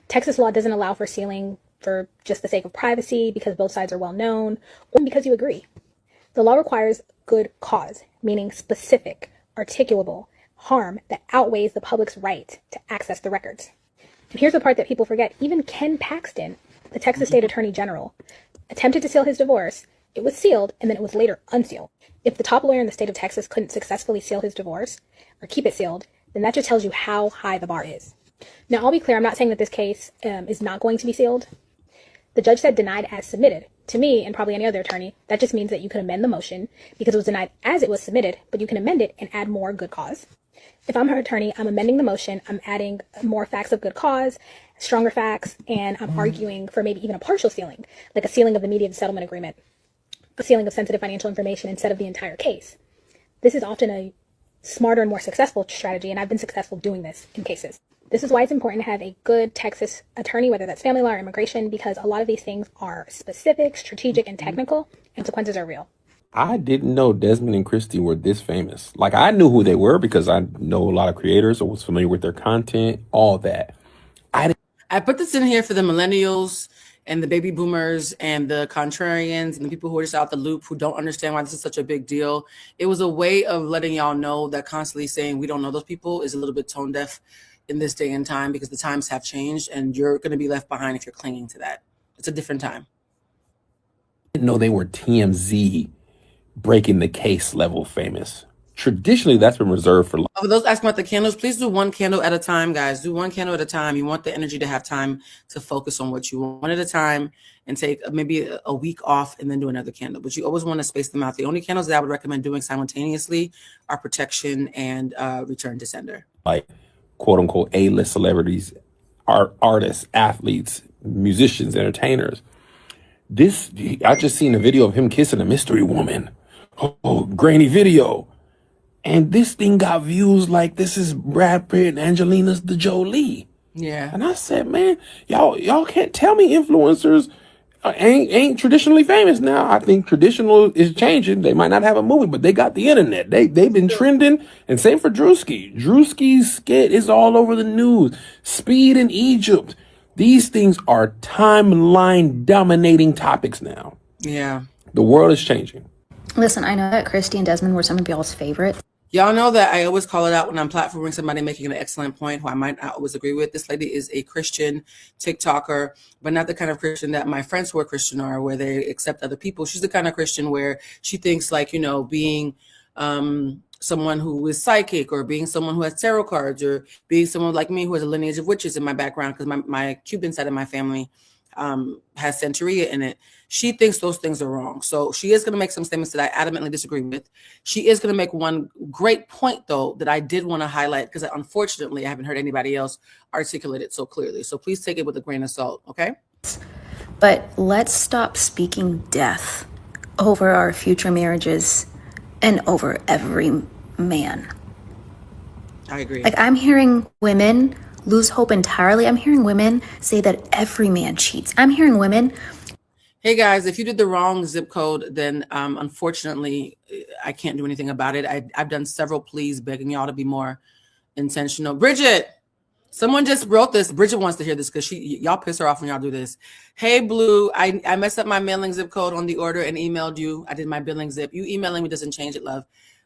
[SPEAKER 17] Texas law doesn't allow for sealing for just the sake of privacy, because both sides are well known, or because you agree. The law requires good cause, meaning specific, articulable harm that outweighs the public's right to access the records. And here's the part that people forget. Even Ken Paxton, the Texas State Attorney General, attempted to seal his divorce. It was sealed, and then it was later unsealed. If the top lawyer in the state of Texas couldn't successfully seal his divorce or keep it sealed, then that just tells you how high the bar is. Now, I'll be clear. I'm not saying that this case is not going to be sealed. The judge said denied as submitted. To me, and probably any other attorney, that just means that you can amend the motion because it was denied as it was submitted, but you can amend it and add more good cause. If I'm her attorney, I'm amending the motion, I'm adding more facts of good cause, stronger facts, and I'm arguing for maybe even a partial sealing, like a sealing of the mediated settlement agreement, a sealing of sensitive financial information instead of the entire case. This is often a smarter and more successful strategy, and I've been successful doing this in cases. This is why it's important to have a good Texas attorney, whether that's family law or immigration, because a lot of these things are specific, strategic, and technical, and consequences are real.
[SPEAKER 18] I didn't know Desmond and Kristy were this famous. Like, I knew who they were because I know a lot of creators or was familiar with their content, all that.
[SPEAKER 1] I put this in here for the millennials and the baby boomers and the contrarians and the people who are just out the loop who don't understand why this is such a big deal. It was a way of letting y'all know that constantly saying we don't know those people is a little bit tone deaf in this day and time, because the times have changed and you're going to be left behind if you're clinging to that. It's a different time.
[SPEAKER 18] I didn't know they were TMZ breaking the case level famous. Traditionally, that's been reserved for.
[SPEAKER 1] For those asking about the candles, please do one candle at a time, guys. Do one candle at a time. You want the energy to have time to focus on what you want, one at a time, and take maybe a week off and then do another candle. But you always want to space them out. The only candles that I would recommend doing simultaneously are protection and return to sender.
[SPEAKER 18] Like, quote unquote, A-list celebrities, artists, athletes, musicians, entertainers. I just seen a video of him kissing a mystery woman. Oh, grainy video. And this thing got views like this is Brad Pitt and Angelina Jolie.
[SPEAKER 1] Yeah.
[SPEAKER 18] And I said, man, y'all can't tell me influencers ain't traditionally famous now. I think traditional is changing. They might not have a movie, but they got the internet. They've been trending. And same for Drewski. Drewski's skit is all over the news. Speed in Egypt. These things are timeline dominating topics now.
[SPEAKER 1] Yeah.
[SPEAKER 18] The world is changing.
[SPEAKER 19] Listen, I know that Kristy and Desmond were some of y'all's favorites.
[SPEAKER 1] Y'all know that I always call it out when I'm platforming somebody making an excellent point who I might not always agree with. This lady is a Christian TikToker, but not the kind of Christian that my friends who are Christian are, where they accept other people. She's the kind of Christian where she thinks like, being someone who is psychic, or being someone who has tarot cards, or being someone like me who has a lineage of witches in my background, because my Cuban side of my family has Santeria in it. She thinks those things are wrong. So she is going to make some statements that I adamantly disagree with. She is going to make one great point, though, that I did want to highlight, because unfortunately I haven't heard anybody else articulate it so clearly. So please take it with a grain of salt, okay?
[SPEAKER 19] But let's stop speaking death over our future marriages and over every man.
[SPEAKER 1] I agree.
[SPEAKER 19] Like, I'm hearing women lose hope entirely. I'm hearing women say that every man cheats. I'm hearing women.
[SPEAKER 1] Hey guys, if you did the wrong zip code, then unfortunately I can't do anything about it. I've done several pleas begging y'all to be more intentional. Bridget, someone just wrote this. Bridget wants to hear this because y'all piss her off when y'all do this. Hey Blue, I messed up my mailing zip code on the order and emailed you. I did my billing zip. You emailing me doesn't change it, love.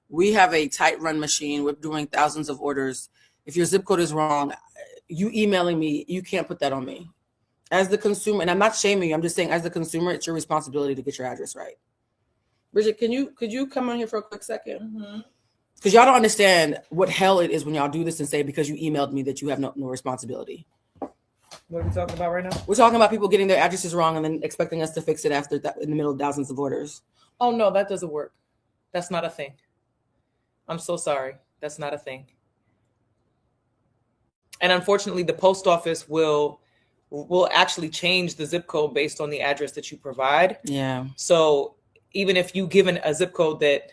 [SPEAKER 1] We have a tight run machine. We're doing thousands of orders. If your zip code is wrong, you emailing me, you can't put that on me. As the consumer, and I'm not shaming you, I'm just saying as the consumer, it's your responsibility to get your address right. Bridget, could you come on here for a quick second? Because y'all don't understand what hell it is when y'all do this and say because you emailed me that you have no responsibility.
[SPEAKER 3] What are we talking about right now?
[SPEAKER 1] We're talking about people getting their addresses wrong and then expecting us to fix it after that in the middle of thousands of orders.
[SPEAKER 3] Oh, no, that doesn't work. That's not a thing. I'm so sorry. That's not a thing. And unfortunately, the post office will actually change the zip code based on the address that you provide.
[SPEAKER 1] Yeah.
[SPEAKER 3] So even if you given a zip code that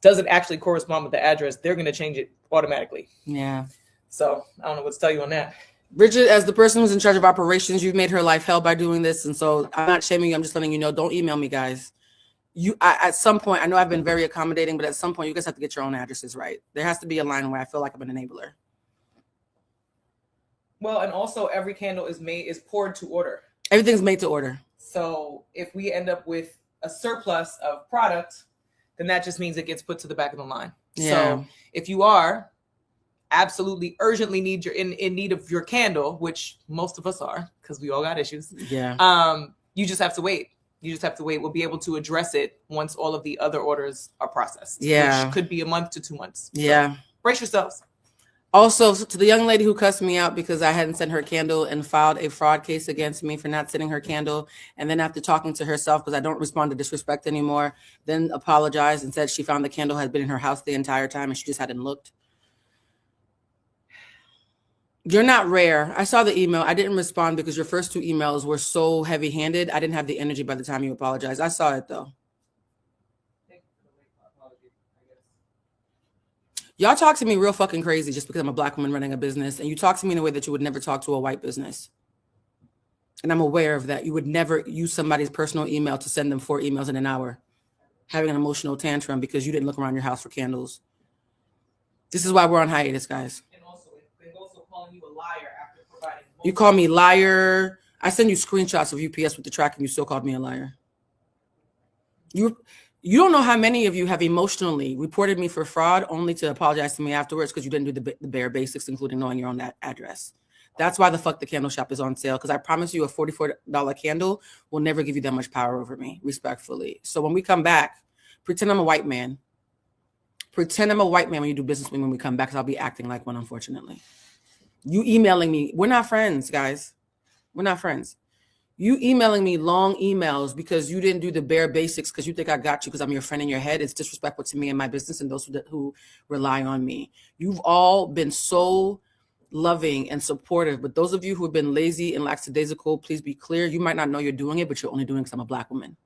[SPEAKER 3] doesn't actually correspond with the address, they're going to change it automatically.
[SPEAKER 1] Yeah.
[SPEAKER 3] So I don't know what to tell you on that.
[SPEAKER 1] Bridget, as the person who's in charge of operations, you've made her life hell by doing this. And so I'm not shaming you. I'm just letting you know, don't email me, guys. At some point, I know I've been very accommodating, but at some point, you guys have to get your own addresses right. There has to be a line where I feel like I'm an enabler.
[SPEAKER 3] Well, and also every candle is poured to order.
[SPEAKER 1] Everything's made to order.
[SPEAKER 3] So if we end up with a surplus of product, then that just means it gets put to the back of the line.
[SPEAKER 1] Yeah.
[SPEAKER 3] So if you are absolutely urgently in need of your candle, which most of us are, because we all got issues.
[SPEAKER 1] Yeah.
[SPEAKER 3] You just have to wait. We'll be able to address it once all of the other orders are processed.
[SPEAKER 1] Yeah.
[SPEAKER 3] Which could be a month to 2 months.
[SPEAKER 1] Yeah.
[SPEAKER 3] So brace yourselves.
[SPEAKER 1] Also, to the young lady who cussed me out because I hadn't sent her candle and filed a fraud case against me for not sending her candle, and then after talking to herself because I don't respond to disrespect anymore, then apologized and said she found the candle had been in her house the entire time and she just hadn't looked. You're not rare. I saw the email. I didn't respond because your first 2 emails were so heavy-handed. I didn't have the energy by the time you apologized. I saw it, though. Y'all talk to me real fucking crazy just because I'm a black woman running a business, and you talk to me in a way that you would never talk to a white business. And I'm aware of that. You would never use somebody's personal email to send them 4 emails in an hour, having an emotional tantrum because you didn't look around your house for candles. This is why we're on hiatus, guys.
[SPEAKER 3] And also calling you a liar after providing.
[SPEAKER 1] You call me liar. I send you screenshots of UPS with the track, and you still called me a liar. You don't know how many of you have emotionally reported me for fraud only to apologize to me afterwards because you didn't do the bare basics, including knowing your own address. That's why the fuck the candle shop is on sale, because I promise you a $44 candle will never give you that much power over me, respectfully. So when we come back, pretend I'm a white man. Pretend I'm a white man when you do business with me when we come back, because I'll be acting like one, unfortunately. You emailing me. We're not friends, guys. We're not friends. You emailing me long emails because you didn't do the bare basics because you think I got you because I'm your friend in your head. It's disrespectful to me and my business and those who rely on me. You've all been so loving and supportive, but those of you who have been lazy and lackadaisical, please be clear. You might not know you're doing it, but you're only doing it because I'm a black woman.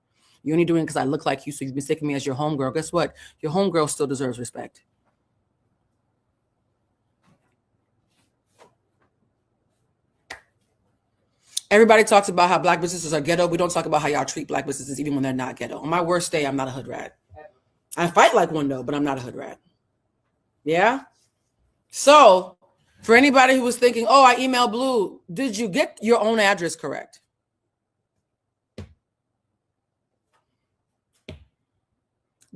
[SPEAKER 1] You're only doing it because I look like you, so you've mistaken me as your homegirl. Guess what? Your homegirl still deserves respect. Everybody talks about how black businesses are ghetto. We don't talk about how y'all treat black businesses even when they're not ghetto. On my worst day, I'm not a hood rat. I fight like one though, but I'm not a hood rat. Yeah? So, for anybody who was thinking, oh, I emailed Blue, did you get your own address correct?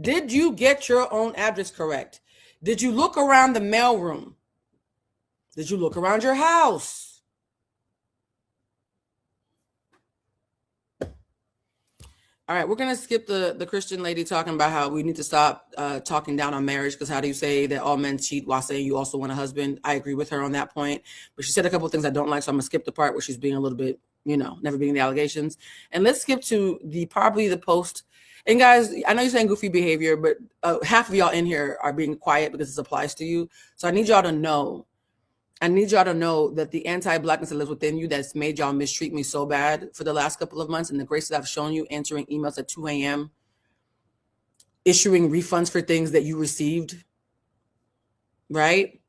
[SPEAKER 1] Did you get your own address correct? Did you look around the mailroom? Did you look around your house? All right, we're going to skip the Christian lady talking about how we need to stop talking down on marriage, because how do you say that all men cheat while saying you also want a husband? I agree with her on that point. But she said a couple of things I don't like, so I'm going to skip the part where she's being a little bit, never being the allegations. And let's skip to probably the post. And guys, I know you're saying goofy behavior, but half of y'all in here are being quiet because this applies to you. So I need y'all to know that the anti-blackness that lives within you that's made y'all mistreat me so bad for the last couple of months, and the grace that I've shown you, answering emails at 2 a.m., issuing refunds for things that you received, right?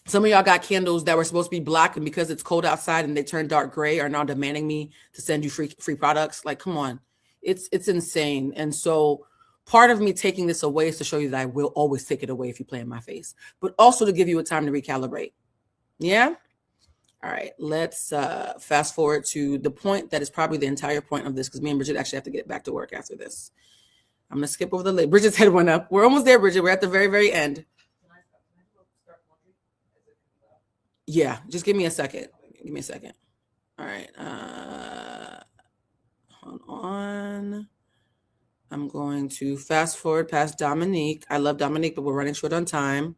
[SPEAKER 1] Some of y'all got candles that were supposed to be black, and because it's cold outside and they turn dark gray, are now demanding me to send you free products. Like, come on. It's insane. And so part of me taking this away is to show you that I will always take it away if you play in my face, but also to give you a time to recalibrate. Yeah? All right, let's fast forward to the point that is probably the entire point of this, because me and Bridget actually have to get back to work after this. I'm going to skip over the list. Bridget's head went up. We're almost there, Bridget. We're at the very, very end. Yeah, just give me a second. Give me a second. All right. Hold on. I'm going to fast forward past Dominique. I love Dominique, but we're running short on time.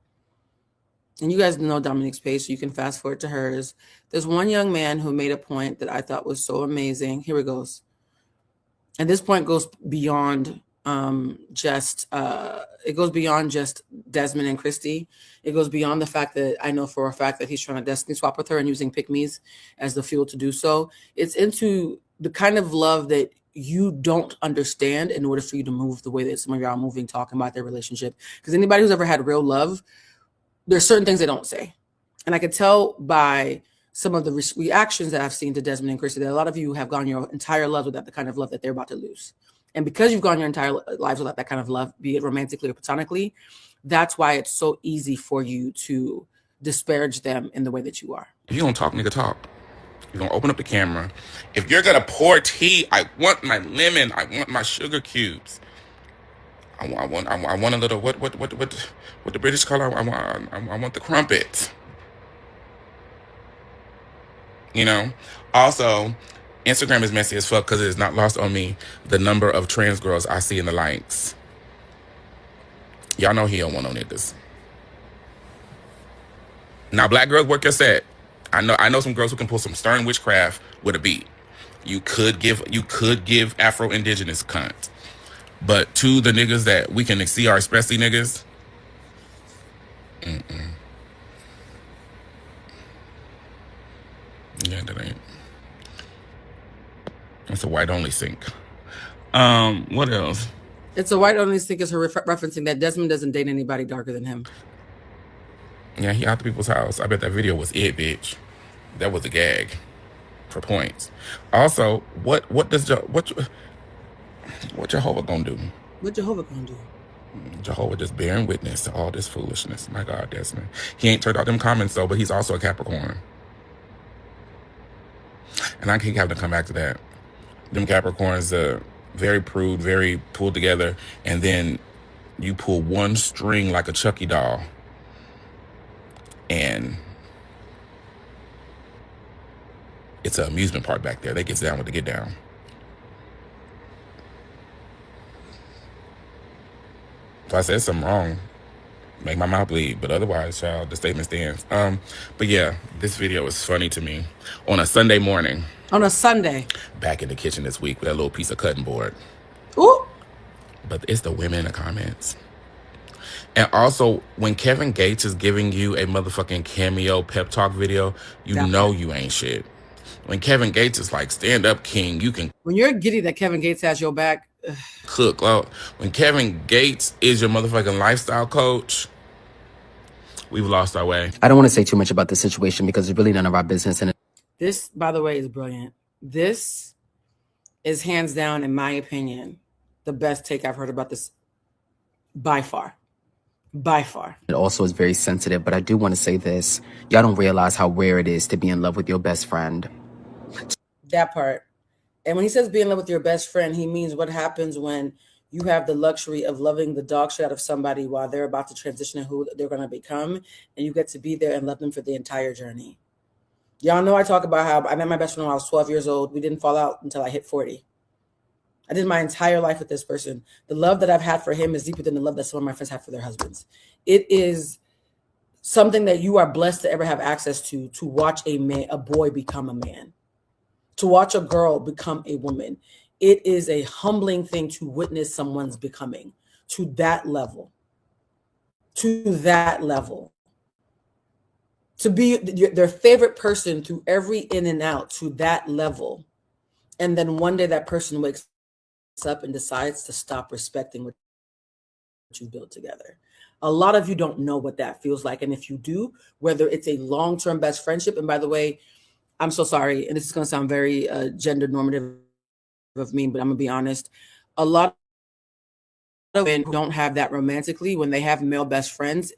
[SPEAKER 1] And you guys know Dominique's page, so you can fast forward to hers. There's one young man who made a point that I thought was so amazing. Here it goes. And this point goes beyond just Desmond and Kristy. It goes beyond the fact that I know for a fact that he's trying to destiny swap with her and using PickMe's as the fuel to do so. It's into the kind of love that you don't understand in order for you to move the way that some of y'all are moving, talking about their relationship. Because anybody who's ever had real love, there's certain things they don't say. And I could tell by some of the reactions that I've seen to Desmond and Kristy that a lot of you have gone your entire lives without the kind of love that they're about to lose. And because you've gone your entire lives without that kind of love, be it romantically or platonically, that's why it's so easy for you to disparage them in the way that you are.
[SPEAKER 20] If you don't talk, nigga, talk. You're going to open up the camera. If you're going to pour tea, I want my lemon. I want my sugar cubes. I want a little, what the British call it? I want the crumpets. You know? Also, Instagram is messy as fuck because it is not lost on me the number of trans girls I see in the likes. Y'all know he don't want no niggas. Now, black girls, work your set. I know some girls who can pull some stern witchcraft with a beat. You could give Afro-Indigenous cunt. But to the niggas that we can see are expressly niggas, yeah, that ain't. It's a white-only sink. What else?
[SPEAKER 1] It's a white-only sink is her referencing that Desmond doesn't date anybody darker than him.
[SPEAKER 20] Yeah, he out to people's house. I bet that video was it, bitch. That was a gag for points. Also, what Jehovah gonna do?
[SPEAKER 1] What Jehovah gonna do?
[SPEAKER 20] Jehovah just bearing witness to all this foolishness. My God, Desmond. He ain't turned out them comments though, but he's also a Capricorn. And I keep having to come back to that. Them Capricorns are very prude, very pulled together, and then you pull one string like a Chucky doll, and it's an amusement park back there. They get down with the get down. If I said something wrong, make my mouth bleed. But otherwise, child, the statement stands. But yeah, this video is funny to me. On a Sunday morning.
[SPEAKER 1] On a Sunday.
[SPEAKER 20] Back in the kitchen this week with that little piece of cutting board.
[SPEAKER 1] Ooh.
[SPEAKER 20] But it's the women in the comments. And also, when Kevin Gates is giving you a motherfucking cameo pep talk video, you know you ain't shit. When Kevin Gates is like, stand up, king, you can...
[SPEAKER 1] When you're giddy that Kevin Gates has your back...
[SPEAKER 20] cook. Well, when Kevin Gates is your motherfucking lifestyle coach, we've lost our way.
[SPEAKER 21] I don't want to say too much about the situation because it's really none of our business. And
[SPEAKER 1] this, by the way, is brilliant. This is hands down, in my opinion, the best take I've heard about this by far. By far.
[SPEAKER 21] It also is very sensitive, but I do want to say this. Y'all don't realize how rare it is to be in love with your best friend.
[SPEAKER 1] That part. And when he says be in love with your best friend, he means what happens when you have the luxury of loving the dog shit out of somebody while they're about to transition to who they're going to become, and you get to be there and love them for the entire journey. Y'all know I talk about how I met my best friend when I was 12 years old. We didn't fall out until I hit 40. I did my entire life with this person. The love that I've had for him is deeper than the love that some of my friends have for their husbands. It is something that you are blessed to ever have access to watch a boy become a man, to watch a girl become a woman. It is a humbling thing to witness someone's becoming to that level. To that level. To be their favorite person through every in and out to that level. And then one day that person wakes up and decides to stop respecting what you built together. A lot of you don't know what that feels like. And if you do, whether it's a long-term best friendship, and by the way, I'm so sorry, and this is going to sound very gender normative of me, but I'm going to be honest. A lot of women don't have that romantically when they have male best friends.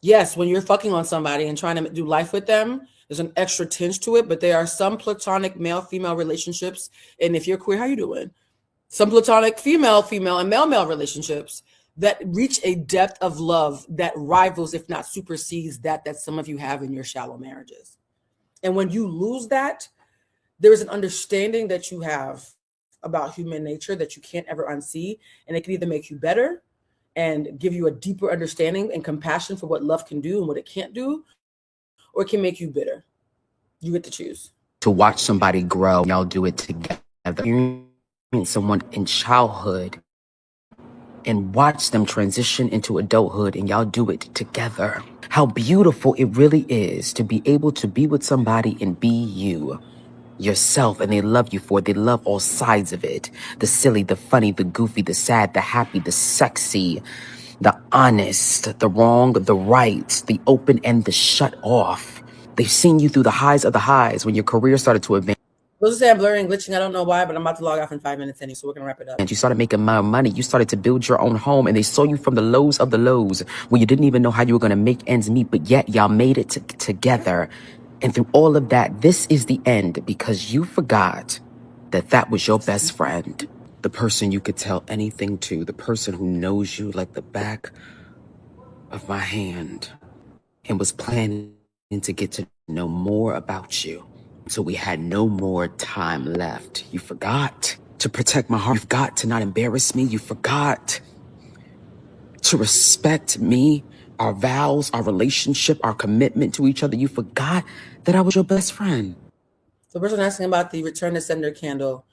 [SPEAKER 1] Yes, when you're fucking on somebody and trying to do life with them, there's an extra tinge to it, but there are some platonic male-female relationships. And if you're queer, how you doing? Some platonic female and male relationships that reach a depth of love that rivals, if not supersedes that some of you have in your shallow marriages. And when you lose that, there is an understanding that you have about human nature that you can't ever unsee. And it can either make you better and give you a deeper understanding and compassion for what love can do and what it can't do, or it can make you bitter. You get to choose.
[SPEAKER 21] To watch somebody grow, y'all do it together. You meet someone in childhood and watch them transition into adulthood, and y'all do it together. How beautiful it really is to be able to be with somebody and be you, yourself, and they love you for it. They love all sides of it. The silly, the funny, the goofy, the sad, the happy, the sexy, the honest, the wrong, the right, the open, and the shut off. They've seen you through the highs of the highs when your career started to advance.
[SPEAKER 1] Those say I'm blurring and glitching. I don't know why, but I'm about to log off in 5 minutes anyway, so we're gonna wrap it up.
[SPEAKER 21] And you started making more money. You started to build your own home, and they saw you from the lows of the lows where you didn't even know how you were going to make ends meet, but yet y'all made it together. And through all of that, this is the end because you forgot that that was your best friend, the person you could tell anything to, the person who knows you like the back of my hand and was planning to get to know more about you. So we had no more time left. You forgot to protect my heart. You forgot to not embarrass me. You forgot to respect me, our vows, our relationship, our commitment to each other. You forgot that I was your best friend.
[SPEAKER 1] The person asking about the return to sender candle,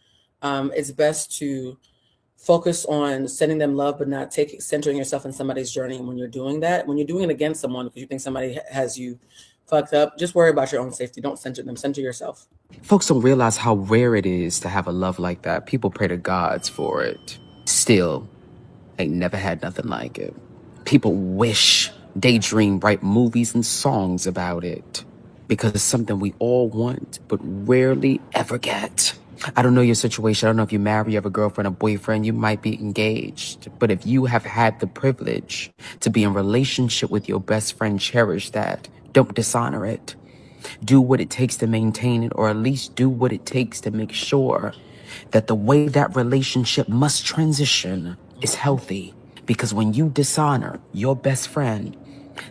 [SPEAKER 1] it's best to focus on sending them love, but not centering yourself in somebody's journey. And when you're doing that, when you're doing it against someone because you think somebody has you fucked up, just worry about your own safety. Don't center them. Center yourself.
[SPEAKER 21] Folks don't realize how rare it is to have a love like that. People pray to gods for it. Still, ain't never had nothing like it. People wish, daydream, write movies and songs about it because it's something we all want, but rarely ever get. I don't know your situation. I don't know if you're married, you have a girlfriend, a boyfriend, you might be engaged. But if you have had the privilege to be in relationship with your best friend, cherish that. Don't dishonor it. Do what it takes to maintain it, or at least do what it takes to make sure that the way that relationship must transition is healthy. Because when you dishonor your best friend,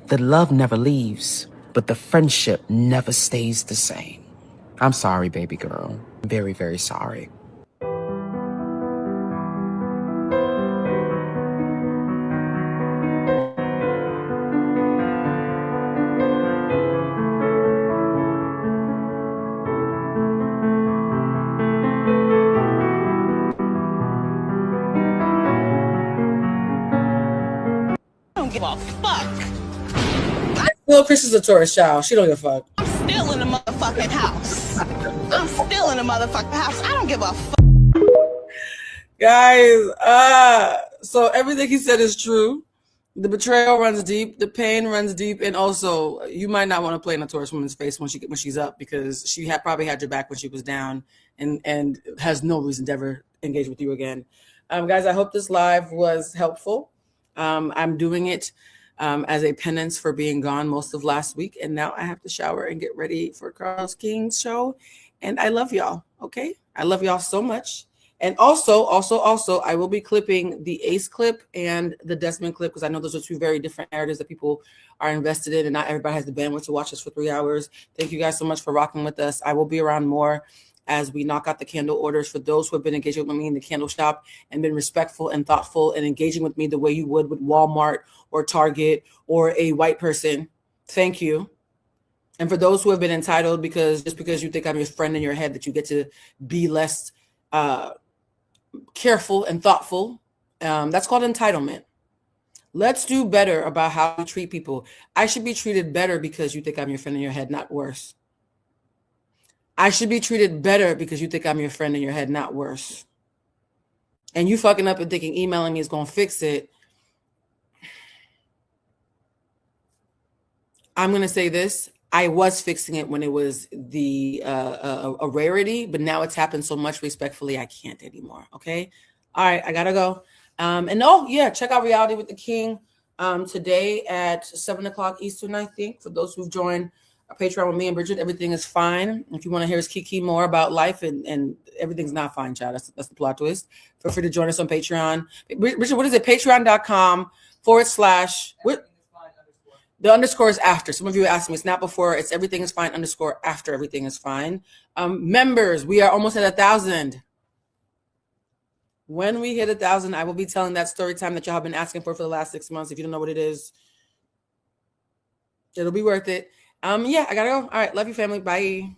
[SPEAKER 21] the love never leaves, but the friendship never stays the same. I'm sorry, baby girl. Very, very sorry.
[SPEAKER 7] I don't give a fuck.
[SPEAKER 1] Well, Chris is a Taurus, child. She don't give a fuck.
[SPEAKER 7] I'm still in the motherfucking house. I'm still in the motherfucking house. I don't give a fuck.
[SPEAKER 1] Guys, so everything he said is true. The betrayal runs deep, the pain runs deep, and also you might not want to play in a Taurus woman's face when she's up because she probably had your back when she was down and has no reason to ever engage with you again. Guys, I hope this live was helpful. I'm doing it as a penance for being gone most of last week, and now I have to shower and get ready for Carlos King's show. And I love y'all. Okay, I love y'all so much. And also, I will be clipping the Ace clip and the Desmond clip because I know those are two very different narratives that people are invested in, and not everybody has the bandwidth to watch us for 3 hours. Thank you guys so much for rocking with us. I will be around more as we knock out the candle orders for those who have been engaging with me in the candle shop and been respectful and thoughtful and engaging with me the way you would with Walmart or Target or a white person. Thank you. And for those who have been entitled because you think I'm your friend in your head that you get to be less careful and thoughtful, that's called entitlement. Let's do better about how we treat people. I should be treated better because you think I'm your friend in your head, not worse. I should be treated better because you think I'm your friend in your head, not worse. And you fucking up and thinking emailing me is going to fix it. I'm going to say this. I was fixing it when it was a rarity, but now it's happened so much respectfully, I can't anymore. Okay. All right. I got to go. Check out Reality with the King today at 7:00 Eastern, I think, for those who've joined a Patreon with me and Bridget. Everything is fine. If you want to hear us kiki more about life and everything's not fine, child. That's the plot twist. Feel free to join us on Patreon. Bridget, what is it? Patreon.com/ what? The underscore is after. Some of you are asking me, it's not before, it's everything is fine _ after everything is fine. Members, we are almost at 1,000. When we hit 1,000, I will be telling that story time that y'all have been asking for the last 6 months. If you don't know what it is, it'll be worth it. I gotta go. All right, love you, family. Bye.